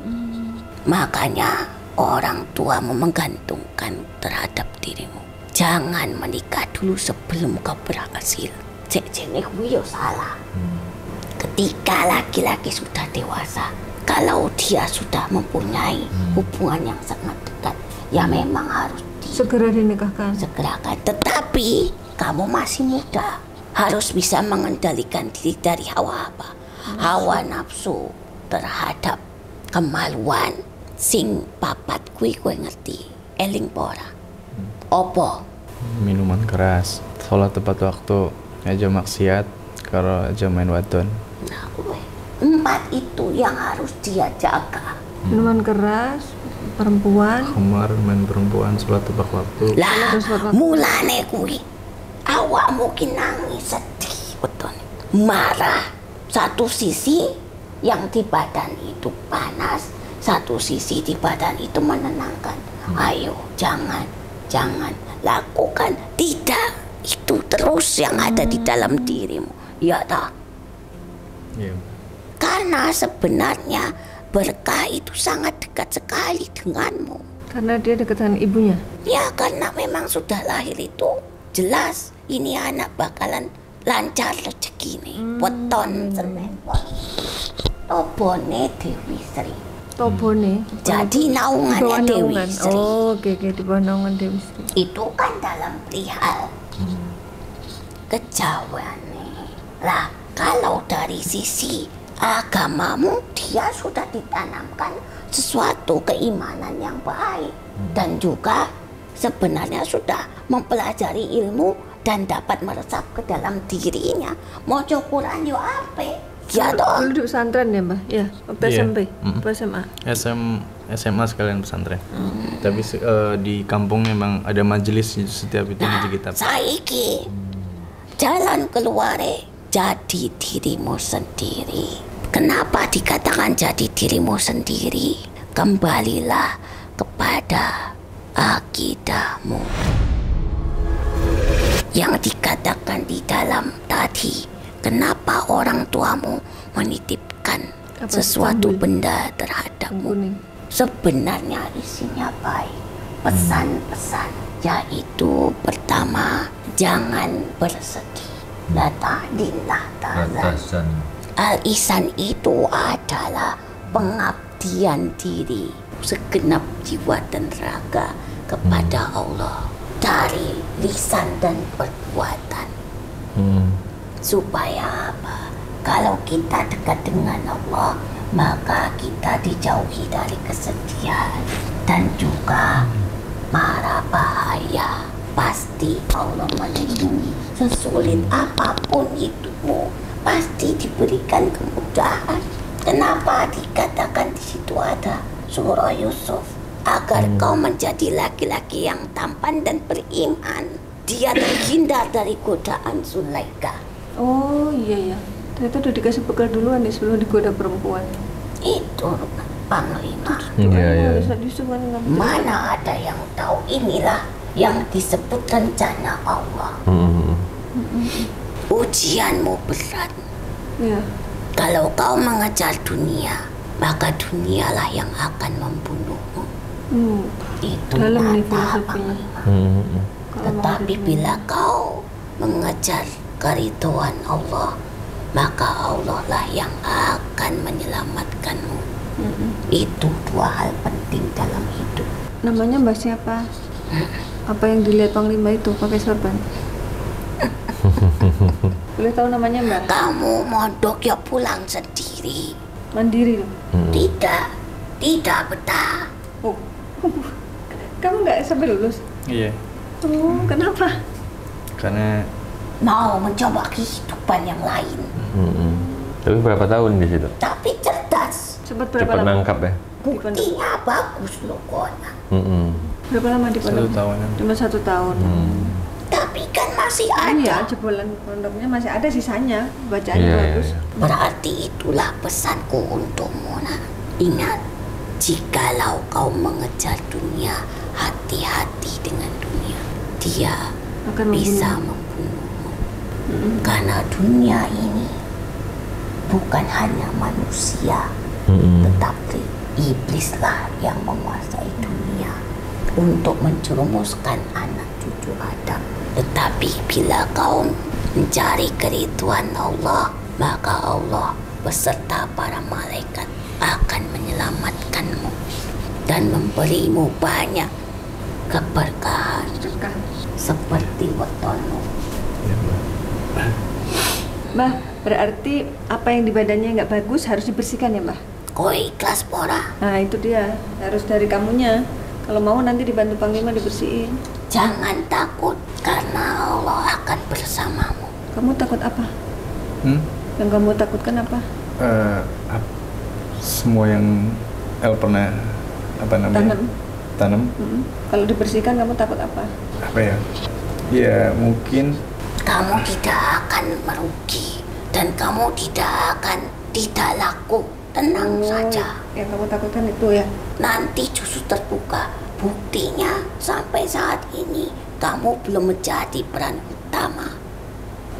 Makanya orang tuamu menggantungkan terhadap dirimu. Jangan menikah dulu sebelum kau berhasil. Cek-ceknya kuwi yo salah. Ketika laki-laki sudah dewasa, kalau dia sudah mempunyai hubungan yang sangat dekat, ya memang harus segera dinikahkan. disegerakan. Tetapi kamu masih muda, harus bisa mengendalikan diri dari hawa apa? Hawa nafsu terhadap kemaluan. Sing papat kuwi kowe ngerti. Eling pora. Opo? Minuman keras, sholat tepat waktu, aja maksiat, kalau aja main wadon. Nah, kowe. 4 itu yang harus dia jaga. Minuman keras, perempuan. Kemar, main perempuan, sholat tepat waktu. Lah, mulane kuwi awakmu ki nangis sedih betul. Marah. Satu sisi yang di badan itu panas, satu sisi di badan itu menenangkan. Ayo, jangan lakukan. Tidak, itu terus yang ada di dalam dirimu. Ya tak? Iya. Karena sebenarnya berkah itu sangat dekat sekali denganmu. Karena dia dekat dengan ibunya. Ya karena memang sudah lahir itu jelas ini anak bakalan lancar rezeki nih. Weton Senin Pon. Tobone Dewi Sri. Tobone. Jadi naungannya Dewi Sri. Oh, oke, di bawah naungan Dewi Sri. Itu kan dalam perihal kejawen nih. Lah kalau dari sisi agamamu dia sudah ditanamkan sesuatu keimanan yang baik dan juga sebenarnya sudah mempelajari ilmu dan dapat meresap ke dalam dirinya. Maca Quran yo ape. Ya toh. Dulu duduk pesantren ya, Mbah? Ya, waktu Iya. SMP, waktu SMA. SMA sekalian pesantren. Tapi di kampung memang ada majelis setiap itu ngaji kitab. Saiki jalan keluar jadi dirimu sendiri. Kenapa dikatakan jadi dirimu sendiri? Kembalilah kepada akidahmu. Yang dikatakan di dalam tadi, kenapa orang tuamu menitipkan Apa, sesuatu tambul? benda terhadapmu? Kuning. Sebenarnya isinya baik. Pesan-pesan yaitu pertama, jangan bersedih. La ta'dillah ta'ala. Batasan. Al-ihsan itu adalah pengabdian diri segenap jiwa dan raga kepada Allah dari lisan dan perbuatan. Supaya apa? Kalau kita dekat dengan Allah, maka kita dijauhi dari kesedihan dan juga mara bahaya. Pasti Allah melindungi. Sesulit apapun hidupmu, pasti diberikan kemudahan. Kenapa dikatakan di situ ada surah Yusuf? Agar kau menjadi laki-laki yang tampan dan beriman. Dia terhindar dari godaan Zulaikha. Oh iya ya. Ternyata udah dikasih bekal duluan nih sebelum digoda perempuan. Itu Panglima. Iya. Mana ada yang tahu inilah yang disebut rencana Allah. Ujianmu berat. Iya. Kalau kau mengejar dunia, maka dunialah yang akan membunuhmu. Itu Dalam nih nyata, filosofinya. Panglima. Tetapi bila kau mengejar keridhaan Allah, maka Allah lah yang akan menyelamatkanmu. Itu dua hal penting dalam hidup. Namanya Mbak siapa? Apa yang dilihat Panglima itu pakai sorban? Boleh tahu namanya Mbak? Kamu mondok ya pulang sendiri. Mandiri loh. Tidak betah. Oh. Kamu nggak sampai lulus? Iya. Oh, kenapa? Karena Mau mencoba kehidupan yang lain. Tapi berapa tahun di situ? Tapi cerdas. Sempat berapa Cepat lama? nangkap ya? Buktinya bagus loh Kona. Berapa lama di pondok? 1 tahunan. Cuma 1 tahun. Tapi kan masih Iya, ada. jebolan pondoknya masih ada sisanya. Bacaannya Iya, bagus. iya. Berarti itulah pesanku untukmu, nak. Ingat, jikalau kau mengejar dunia, hati-hati dengan dunia. Dia Akan bisa membunuh. membunuhmu. Karena dunia ini bukan hanya manusia, tetapi iblislah yang menguasai dunia untuk menjerumuskan anak cucu Adam. Tetapi bila kau mencari keridhaan Allah, maka Allah beserta para malaikat akan menyelamatkanmu dan memberimu banyak keberkahan seperti wetonmu. Mbah, berarti apa yang di badannya nggak bagus harus dibersihkan ya, Mbah? Kau ikhlas pora? Nah, itu dia. Harus dari kamunya. Kalau mau nanti dibantu Panglima dibersihin. Jangan takut karena Allah akan bersamamu. Kamu takut apa? Yang kamu takutkan apa? Semua yang El pernah tanam Kalau dibersihkan kamu takut apa? apa ya? Ya mungkin kamu tidak akan merugi dan kamu tidak laku. Tenang saja. Yang kamu takutkan itu ya. Nanti justru terbuka. Buktinya sampai saat ini kamu belum menjadi peran utama.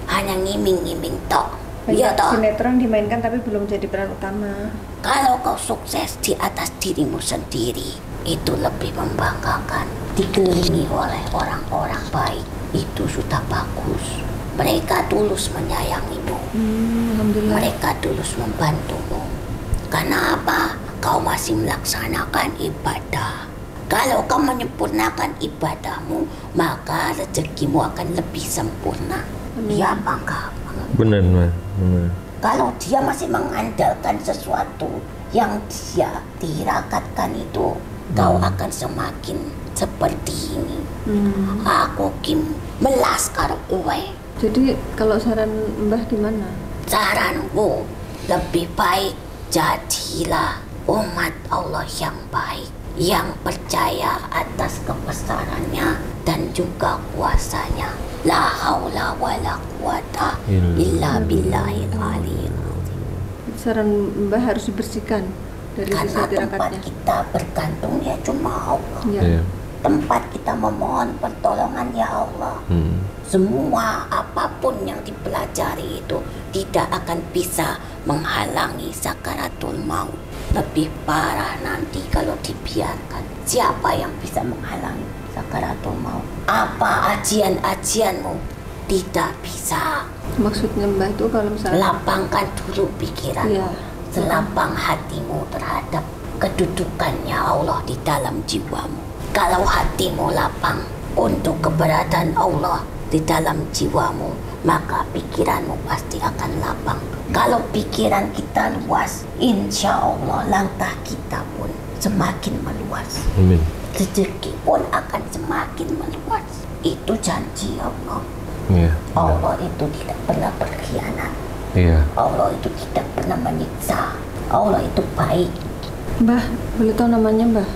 Hanya ngiming-ngiming tok. Iya Banyak toh. sinetron dimainkan tapi belum jadi peran utama. Kalau kau sukses di atas dirimu sendiri, itu lebih membanggakan. Dikelilingi oleh orang-orang baik, itu sudah bagus. Mereka tulus menyayangimu. Alhamdulillah. Mereka tulus membantumu. Karena apa? Kau masih melaksanakan ibadah. Kalau kau menyempurnakan ibadahmu, maka rezekimu akan lebih sempurna. Ya apa enggak? Benar, Mas. Benar. Kalau dia masih mengandalkan sesuatu yang dia tirakatkan itu, kau akan semakin seperti ini. Aku Kim melas karo kowe. Jadi kalau saran Mbah gimana? Saranku lebih baik jadilah umat Allah yang baik, yang percaya atas kebesarannya dan juga kuasanya. La haula wala quwata illa billahil aliyil azim. Saran Mbah harus dibersihkan dari Karena sisa tempat tirakatnya. kita bergantung ya cuma Allah. Ya. Iya. Tempat kita memohon pertolongan ya Allah. Semua apapun yang dipelajari itu tidak akan bisa menghalangi sakaratul maut. Lebih parah nanti kalau dibiarkan. Siapa yang bisa menghalangi sakaratul maut? Apa ajian-ajianmu? Tidak bisa. Maksudnya Mbah itu kalau misalnya Lapangkan dulu pikiranmu. Iya. Selapang hatimu terhadap kedudukannya Allah di dalam jiwamu. Kalau hatimu lapang untuk keberadaan Allah di dalam jiwamu, maka pikiranmu pasti akan lapang. Kalau pikiran kita luas, insya Allah langkah kita pun semakin meluas. Amin. Rezeki pun akan semakin meluas. Itu janji Allah. Iya. Allah itu tidak pernah berkhianat. Iya. Allah itu tidak pernah menyiksa. Allah itu baik. Mbah, boleh tahu namanya Mbah?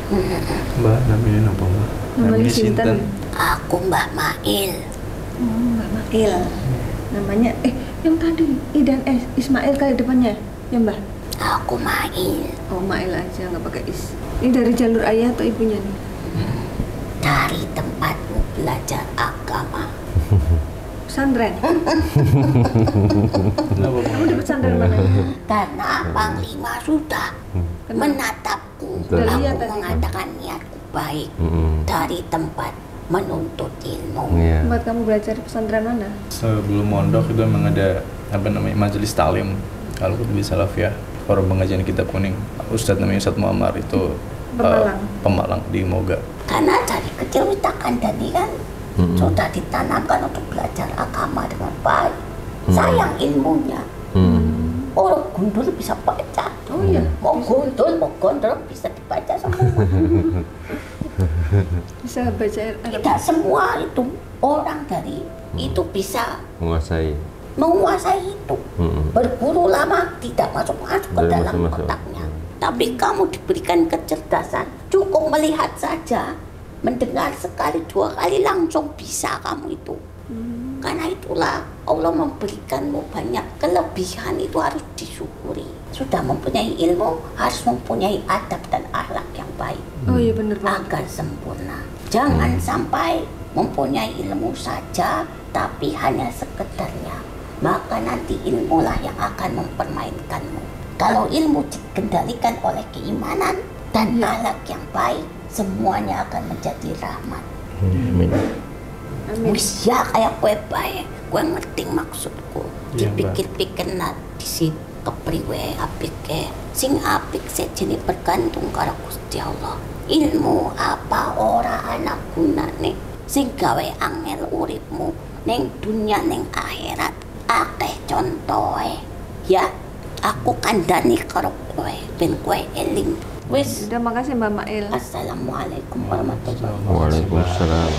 Mbak, namanya apa Mbak? Namanya Sinten. Aku Mbak Mail. Mbah Mail. Namanya yang tadi Idan Ismail kali depannya. Ya Mbah. Aku Mail. Oh Mail aja nggak pakai is. Ini dari jalur ayah atau ibunya nih? Dari tempatmu belajar agama. Pesantren. Kenapa Mbak? Kamu di pesantren mana? Karena Panglima sudah menatapku. Udah Aku lihat tadi. mengatakan niatku baik dari tempat menuntut ilmu. Iya. Tempat kamu belajar di pesantren mana? Sebelum mondok itu memang ada majelis talim. Kalau di Salafiyah, forum pengajian kitab kuning. Ustadz namanya Ustadz Muammar itu Pemalang di Moga. Karena dari kecil kita kandani kan sudah ditanamkan untuk belajar agama dengan baik. Sayang ilmunya. Orang gundul bisa baca. Oh iya. Mau gundul, mau gondrong bisa dibaca semua. Bisa baca Arab. Tidak semua itu orang dari itu bisa Menguasai. menguasai itu. Berguru lama tidak masuk ke Tidak dalam masuk. otaknya. Tapi kamu diberikan kecerdasan, cukup melihat saja, mendengar sekali dua kali langsung bisa kamu itu. Karena itulah Allah memberikanmu banyak kelebihan, itu harus disyukuri. Sudah mempunyai ilmu, harus mempunyai adab dan akhlak yang baik Oh iya bener banget. agar sempurna. Jangan sampai mempunyai ilmu saja tapi hanya sekedarnya. Maka nanti ilmulah yang akan mempermainkanmu. Kalau ilmu dikendalikan oleh keimanan dan akhlak yang baik, semuanya akan menjadi rahmat. Amin. Amin. Wis ya kayak kue baik, kue ngerti maksudku. Iya, Mbak. Dipikir-pikir di situ kepriwe apike. Sing apik sejene bergantung karo Gusti Allah. Ilmu apa ora ana gunane. Sing gawe angel uripmu ning dunya ning akhirat. Akeh contohe. Ya, aku kandhani karo kowe ben kowe eling. Wis. Udah makasih Mbak Mail. Assalamualaikum warahmatullahi Waalaikumsalam.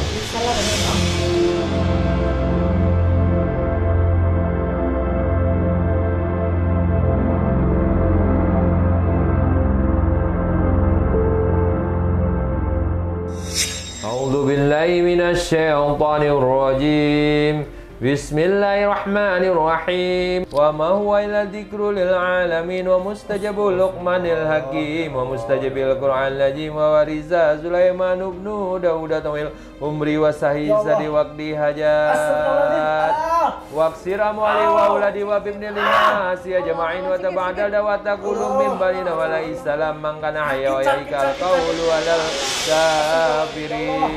A'udzu billahi minasyaitonir rajim. Bismillahirrahmanirrahim. Wa ma huwa illa dzikrul lil alamin wa mustajabul luqmanil hakim wa mustajabil qur'anil azim wa warisa Sulaiman ibn Daud tawil umri wa sahisa di waqti hajat waqsir amwali wa uladi wa bibni linas ya jama'in wa tabadal wa taqulum min balina wa la salam man kana hayya wa yaikal qawlu alal kafirin.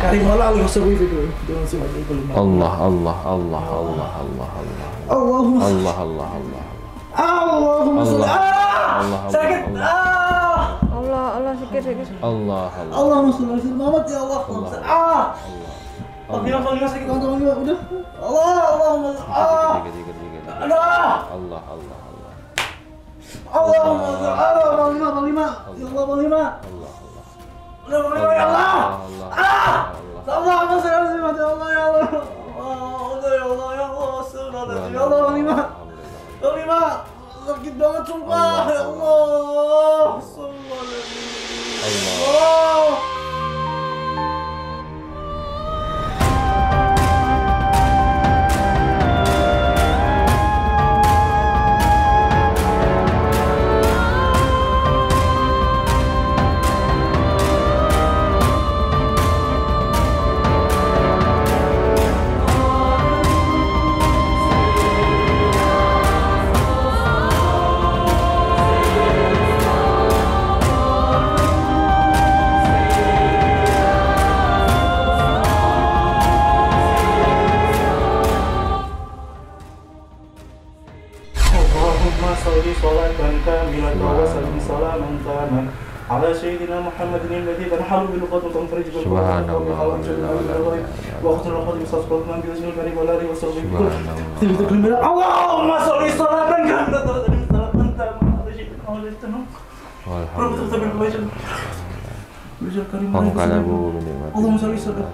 Karimalah al-Musawi itu. Allah Allah Allah Allah Allah Allah. Allahumma Allah Allah Allah. Allahumma sholli Allah sakit. Allah sakit. Allah Allah. Allahumma sholli ala Muhammad ya Allah. Alhamdulillah sakit teman-teman udah. Allahumma Allah Allah Allah. Allahumma sholli ala Muhammad ya Allah. Ya Allah. Allahumma sholli ala Muhammad ya Allah ya Allah. Ya Allah. Sakit banget sumpah ya Allah. Allah. على سيدنا محمد الذي تنحل بلغة تنفرج سبحان الله وقت الوقت بصدق من بيزن الكريم والله وصحبه اللهم صل صلاة اللهم صل صلاة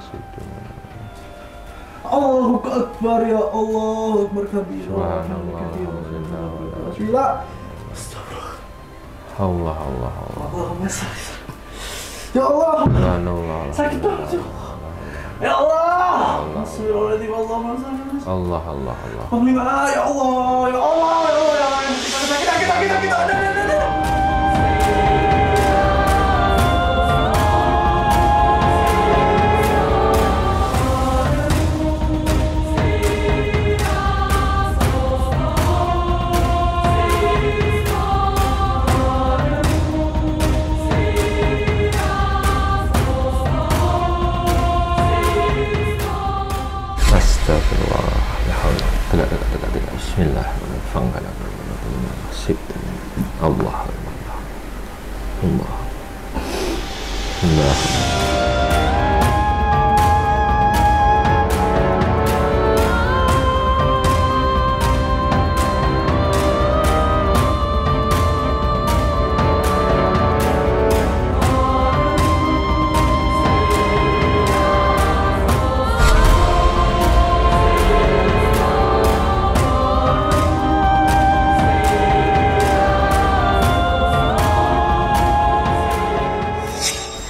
الله أكبر يا الله أكبر كبيرا Allah Allah Allah. Allahumma salli. Ya Allah. Sakit banget. Ya Allah. Bismillahirrahmanirrahim. Allahumma salli. Allah Allah Allah. Ya Allah. Ya Allah. Ya Allah. Kita. Astagfirullah. Ya Allah. Tegak. Bismillahirrahmanirrahim. Allah Allah. Allah. Allah.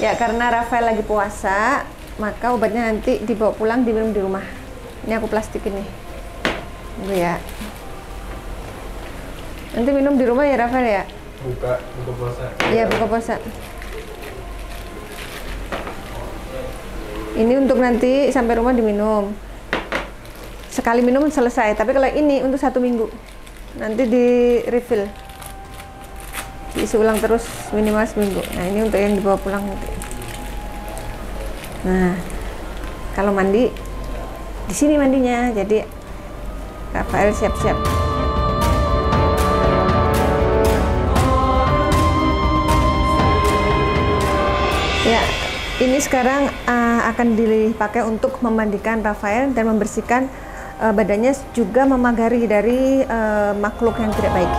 Ya, karena Rafael lagi puasa, maka obatnya nanti dibawa pulang diminum di rumah. Ini aku plastikin nih. Tunggu ya. Nanti minum di rumah ya Rafael ya? Buka puasa. Iya, buka puasa. Ini untuk nanti sampai rumah diminum. Sekali minum selesai, tapi kalau ini untuk 1 minggu. Nanti di refill. Diisi ulang terus minimal seminggu. Nah, ini untuk yang dibawa pulang nanti. Nah, kalau mandi di sini mandinya. Jadi Rafael siap-siap. Ya, ini sekarang akan dipakai untuk memandikan Rafael dan membersihkan badannya, juga memagari dari makhluk yang tidak baik.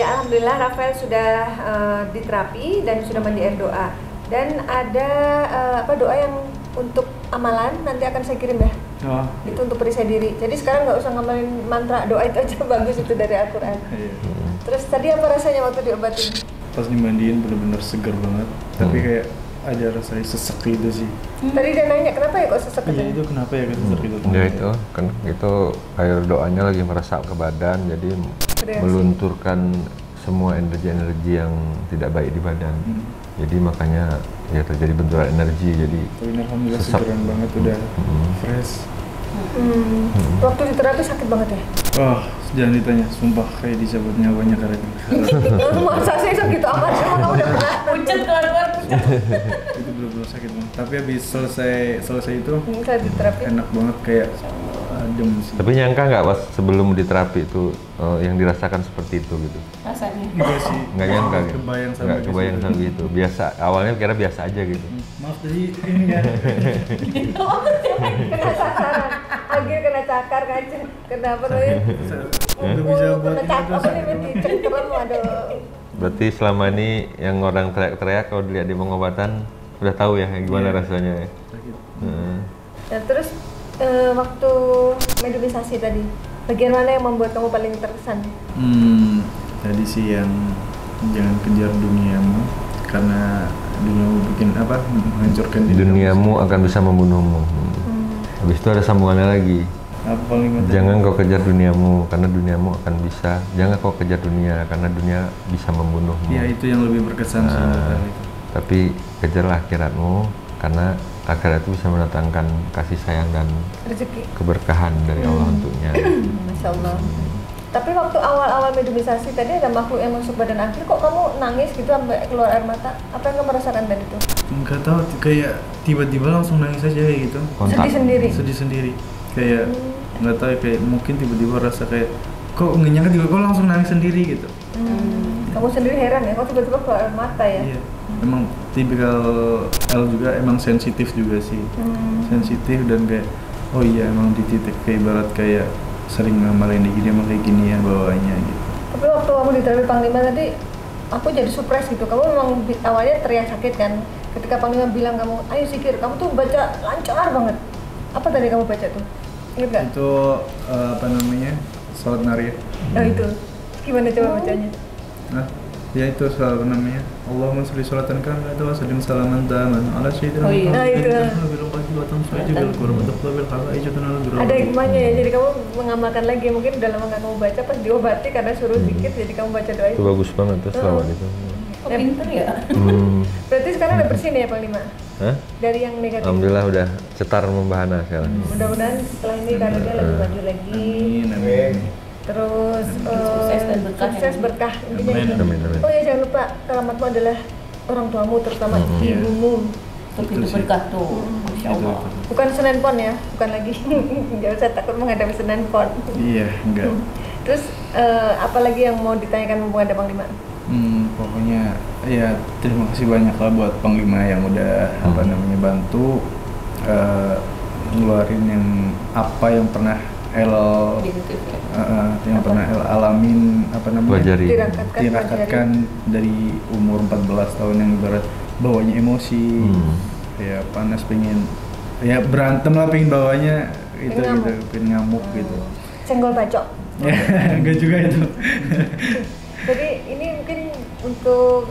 Alhamdulillah Rafael sudah diterapi dan sudah mandi air doa. Dan ada doa yang untuk amalan nanti akan saya kirim ya. Oh. Itu untuk perisai diri. Jadi sekarang nggak usah ngamalin mantra, doa itu aja bagus, itu dari Al-Quran. Terus tadi apa rasanya waktu diobatin? Pas dimandiin bener-bener seger banget. Tapi kayak ada rasanya sesek gitu sih. Tadi dia nanya kenapa ya kok sesek? Iya itu kenapa ya sesek gitu? Ya itu kan itu air doanya lagi meresap ke badan, jadi melunturkan semua energi-energi yang tidak baik di badan. Jadi makanya ya terjadi benturan energi, jadi tapi alhamdulillah segeran banget, udah fresh. Waktu di terapi sakit banget ya? Oh, jangan ditanya, sumpah kayak dicabut nyawanya karena masa sih gitu amat, emang kamu udah pernah pucat keluar-keluar. itu bener-bener sakit banget. Tapi habis selesai itu di terapi enak banget, kayak adem sih. Tapi nyangka nggak pas sebelum diterapi itu yang dirasakan seperti itu gitu? Rasanya. Enggak sih. Nggak nyangka gitu? Kebayang sama Nggak kebayang sama gitu. Biasa, awalnya kira biasa aja gitu. Maaf tadi ini kan. kena sasaran, Agil kena cakar kan, kenapa tuh? Udah bisa buat Kena cakar apa nih, dicengkeram, aduh. Berarti selama ini yang orang teriak-teriak kalau dilihat di pengobatan udah tahu ya gimana rasanya ya? sakit. Nah terus waktu mediumisasi tadi, bagian mana yang membuat kamu paling terkesan? Tadi sih yang jangan kejar duniamu, karena duniamu bikin apa, menghancurkan diri Duniamu akan bisa membunuhmu. Habis itu ada sambungannya lagi. apa paling penting? Jangan kau kejar duniamu, karena duniamu akan bisa. Jangan kau kejar dunia, karena dunia bisa membunuhmu. Ya itu yang lebih berkesan sih menurut saya itu. Tapi kejarlah akhiratmu, karena akhirat itu bisa mendatangkan kasih sayang dan Rezeki. keberkahan dari Allah untuknya. Masya Allah. Tapi waktu awal-awal mediumisasi tadi ada makhluk yang masuk badan Agil, kok kamu nangis gitu sampai keluar air mata? Apa yang kamu rasakan tadi tuh? Enggak tahu, kayak tiba-tiba langsung nangis aja kayak gitu. Kontak. Sedih sendiri? Sedih sendiri. Kayak nggak tahu, kayak mungkin tiba-tiba rasa kayak kok nggak nyangka tiba-tiba kok langsung nangis sendiri gitu. Kamu sendiri heran ya, kok tiba-tiba keluar air mata ya? Iya. Emang tipikal L juga emang sensitif juga sih. Sensitif dan kayak oh iya emang di titik kayak ibarat kayak sering ngamalin gini emang kayak gini ya bawaannya gitu. Tapi waktu kamu di terapi Panglima tadi, aku jadi surprise gitu. Kamu memang awalnya teriak sakit kan? Ketika Panglima bilang kamu, ayo Zikir, kamu tuh baca lancar banget. Apa tadi kamu baca tuh? Ingat gak? Itu apa namanya, salat nari. Oh itu, gimana coba bacanya? Nah, ya itu salat namanya. Allahumma sholli sholatan kamilatan wa sallim salaman taman ala sayyidina Oh iya. Nah, itu. Ada hikmahnya ya, jadi kamu mengamalkan lagi. Mungkin udah lama gak kamu baca, pas diobati karena suruh zikir, jadi kamu baca doa Itu itu. bagus banget tuh selama itu. Oh, pinter ya? Berarti sekarang udah bersih nih ya Panglima? Hah? Dari yang negatif? Alhamdulillah udah cetar membahana sekarang. Mudah-mudahan setelah ini karirnya lebih maju lagi. Amin. Terus Sukses dan berkah ya. sukses berkah intinya Amin. gitu. Amin, amin. Oh ya jangan lupa keramatmu adalah orang tuamu, terutama ibumu. Itu pintu berkah tuh. Masya Allah. Bukan Senen Pon ya, bukan lagi. Jangan usah takut menghadapi Senen Pon. Iya, enggak. Terus apa lagi yang mau ditanyakan mumpung ada Panglima? Pokoknya ya terima kasih banyak lah buat Panglima yang udah apa namanya bantu ngeluarin yang apa yang pernah El yang pernah El alamin Pelajari. tirakatkan dari umur 14 tahun yang ibarat bawanya emosi, ya panas pengen ya berantem lah, pengen bawanya itu gitu, pengen ngamuk gitu. Senggol bacok. Enggak juga itu. Jadi ini mungkin untuk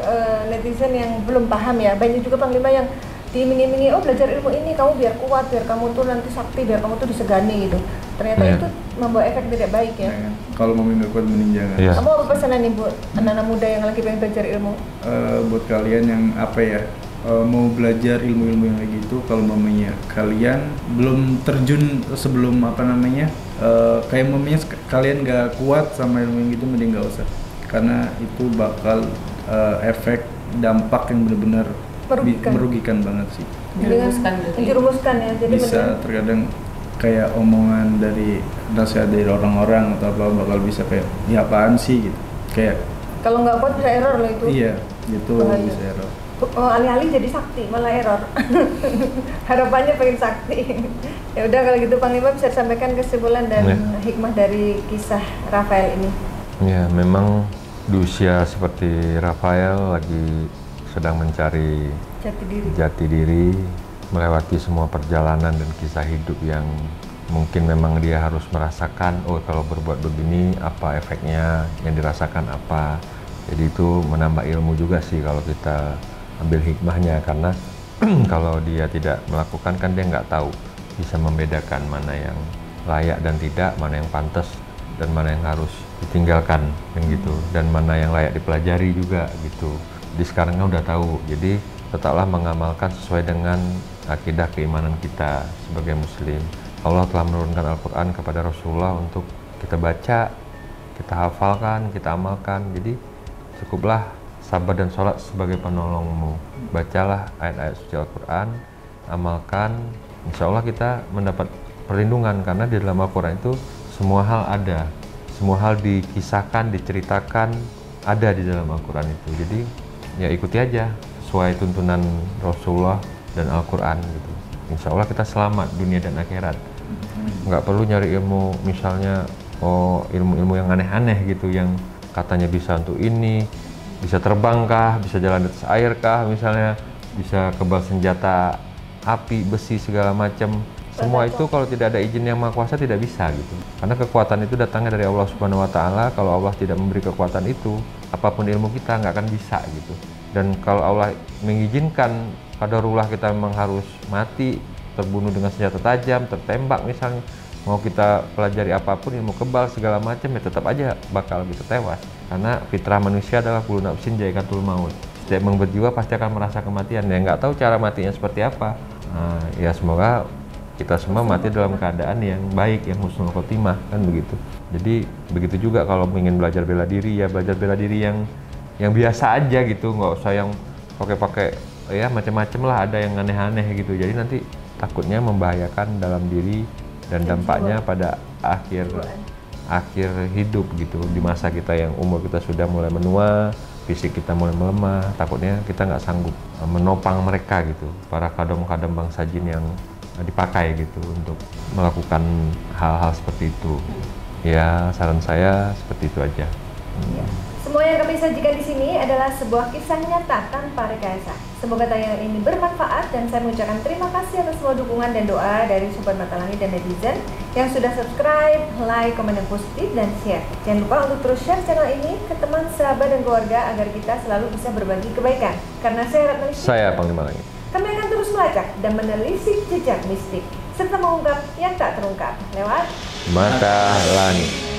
netizen yang belum paham ya, banyak juga panglima yang diiming-imingi, oh belajar ilmu ini kamu biar kuat, biar kamu tuh nanti sakti, biar kamu tuh disegani gitu. Ternyata itu membawa efek tidak baik ya. Kalau mau nggak kuat mending jangan. Kamu apa pesanan nih buat anak-anak muda yang lagi pengen belajar ilmu? Buat kalian yang mau belajar ilmu-ilmu yang kayak gitu, kalau mamanya kalian belum terjun sebelum kayak mamanya kalian nggak kuat sama ilmu yang gitu, mending nggak usah, karena itu bakal efek dampak yang benar-benar merugikan banget sih. Dirumuskan ya, jadi bisa terkadang kayak omongan dari nasihat dari orang-orang atau apa bakal bisa kayak ya apaan sih gitu, kayak kalau nggak kuat bisa error loh itu. Iya gitu, bisa error. Alih-alih jadi sakti malah error. Harapannya pengen sakti. Ya udah kalau gitu Panglima bisa sampaikan kesimpulan dan hikmah dari kisah Rafael ini. Ya memang di usia seperti Rafael lagi sedang mencari jati diri, melewati semua perjalanan dan kisah hidup yang mungkin memang dia harus merasakan, oh kalau berbuat begini apa efeknya, yang dirasakan apa. Jadi itu menambah ilmu juga sih kalau kita ambil hikmahnya, karena kalau dia tidak melakukan kan dia nggak tahu bisa membedakan mana yang layak dan tidak, mana yang pantas dan mana yang harus ditinggalkan kan gitu, dan mana yang layak dipelajari juga gitu. Di sekarang kan udah tahu, jadi tetaplah mengamalkan sesuai dengan akidah keimanan kita sebagai muslim. Allah telah menurunkan Al-Quran kepada Rasulullah untuk kita baca, kita hafalkan, kita amalkan. Jadi cukuplah sabar dan sholat sebagai penolongmu. Bacalah ayat-ayat suci Al-Quran, amalkan, insya Allah kita mendapat perlindungan, karena di dalam Al-Quran itu semua hal ada, semua hal dikisahkan, diceritakan, ada di dalam Al-Quran itu. Jadi ya ikuti aja sesuai tuntunan Rasulullah dan Al-Quran gitu. Insya Allah kita selamat dunia dan akhirat. Nggak perlu nyari ilmu misalnya ilmu-ilmu yang aneh-aneh gitu, yang katanya bisa untuk ini, bisa terbang kah, bisa jalan di atas air kah, misalnya bisa kebal senjata api, besi, segala macam. Semua itu kalau tidak ada izin yang Maha Kuasa tidak bisa gitu. Karena kekuatan itu datangnya dari Allah Subhanahu wa taala. Kalau Allah tidak memberi kekuatan itu, apapun ilmu kita nggak akan bisa gitu. Dan kalau Allah mengizinkan qadarullah kita memang harus mati, terbunuh dengan senjata tajam, tertembak misalnya, mau kita pelajari apapun, ilmu kebal segala macam, ya tetap aja bakal kita tewas. Karena fitrah manusia adalah kullu nafsin dha'iqatul maut. Setiap yang berjiwa pasti akan merasa kematian. Ya nggak tahu cara matinya seperti apa. Ya semoga kita semua mati dalam keadaan yang baik, yang husnul khotimah, kan begitu. Jadi begitu juga kalau ingin belajar bela diri, ya belajar bela diri yang biasa aja gitu, nggak usah yang pakai ya macam-macam lah, ada yang aneh-aneh gitu. Jadi nanti takutnya membahayakan dalam diri dan dampaknya pada akhir hidup gitu, di masa kita yang umur kita sudah mulai menua, fisik kita mulai melemah, takutnya kita nggak sanggup menopang mereka gitu, para kadam-kadam bangsa jin yang dipakai gitu untuk melakukan hal-hal seperti itu. Ya saran saya seperti itu aja. Ya. Semua yang kami sajikan di sini adalah sebuah kisah nyata tanpa rekayasa. Semoga tayangan ini bermanfaat, dan saya mengucapkan terima kasih atas semua dukungan dan doa dari Sobat Mata Langit dan netizen yang sudah subscribe, like, komen yang positif, dan share. Jangan lupa untuk terus share channel ini ke teman, sahabat, dan keluarga agar kita selalu bisa berbagi kebaikan. Karena saya Panglima Langit. Kami akan terus melacak dan menelisik jejak mistik serta mengungkap yang tak terungkap lewat Mata Langit.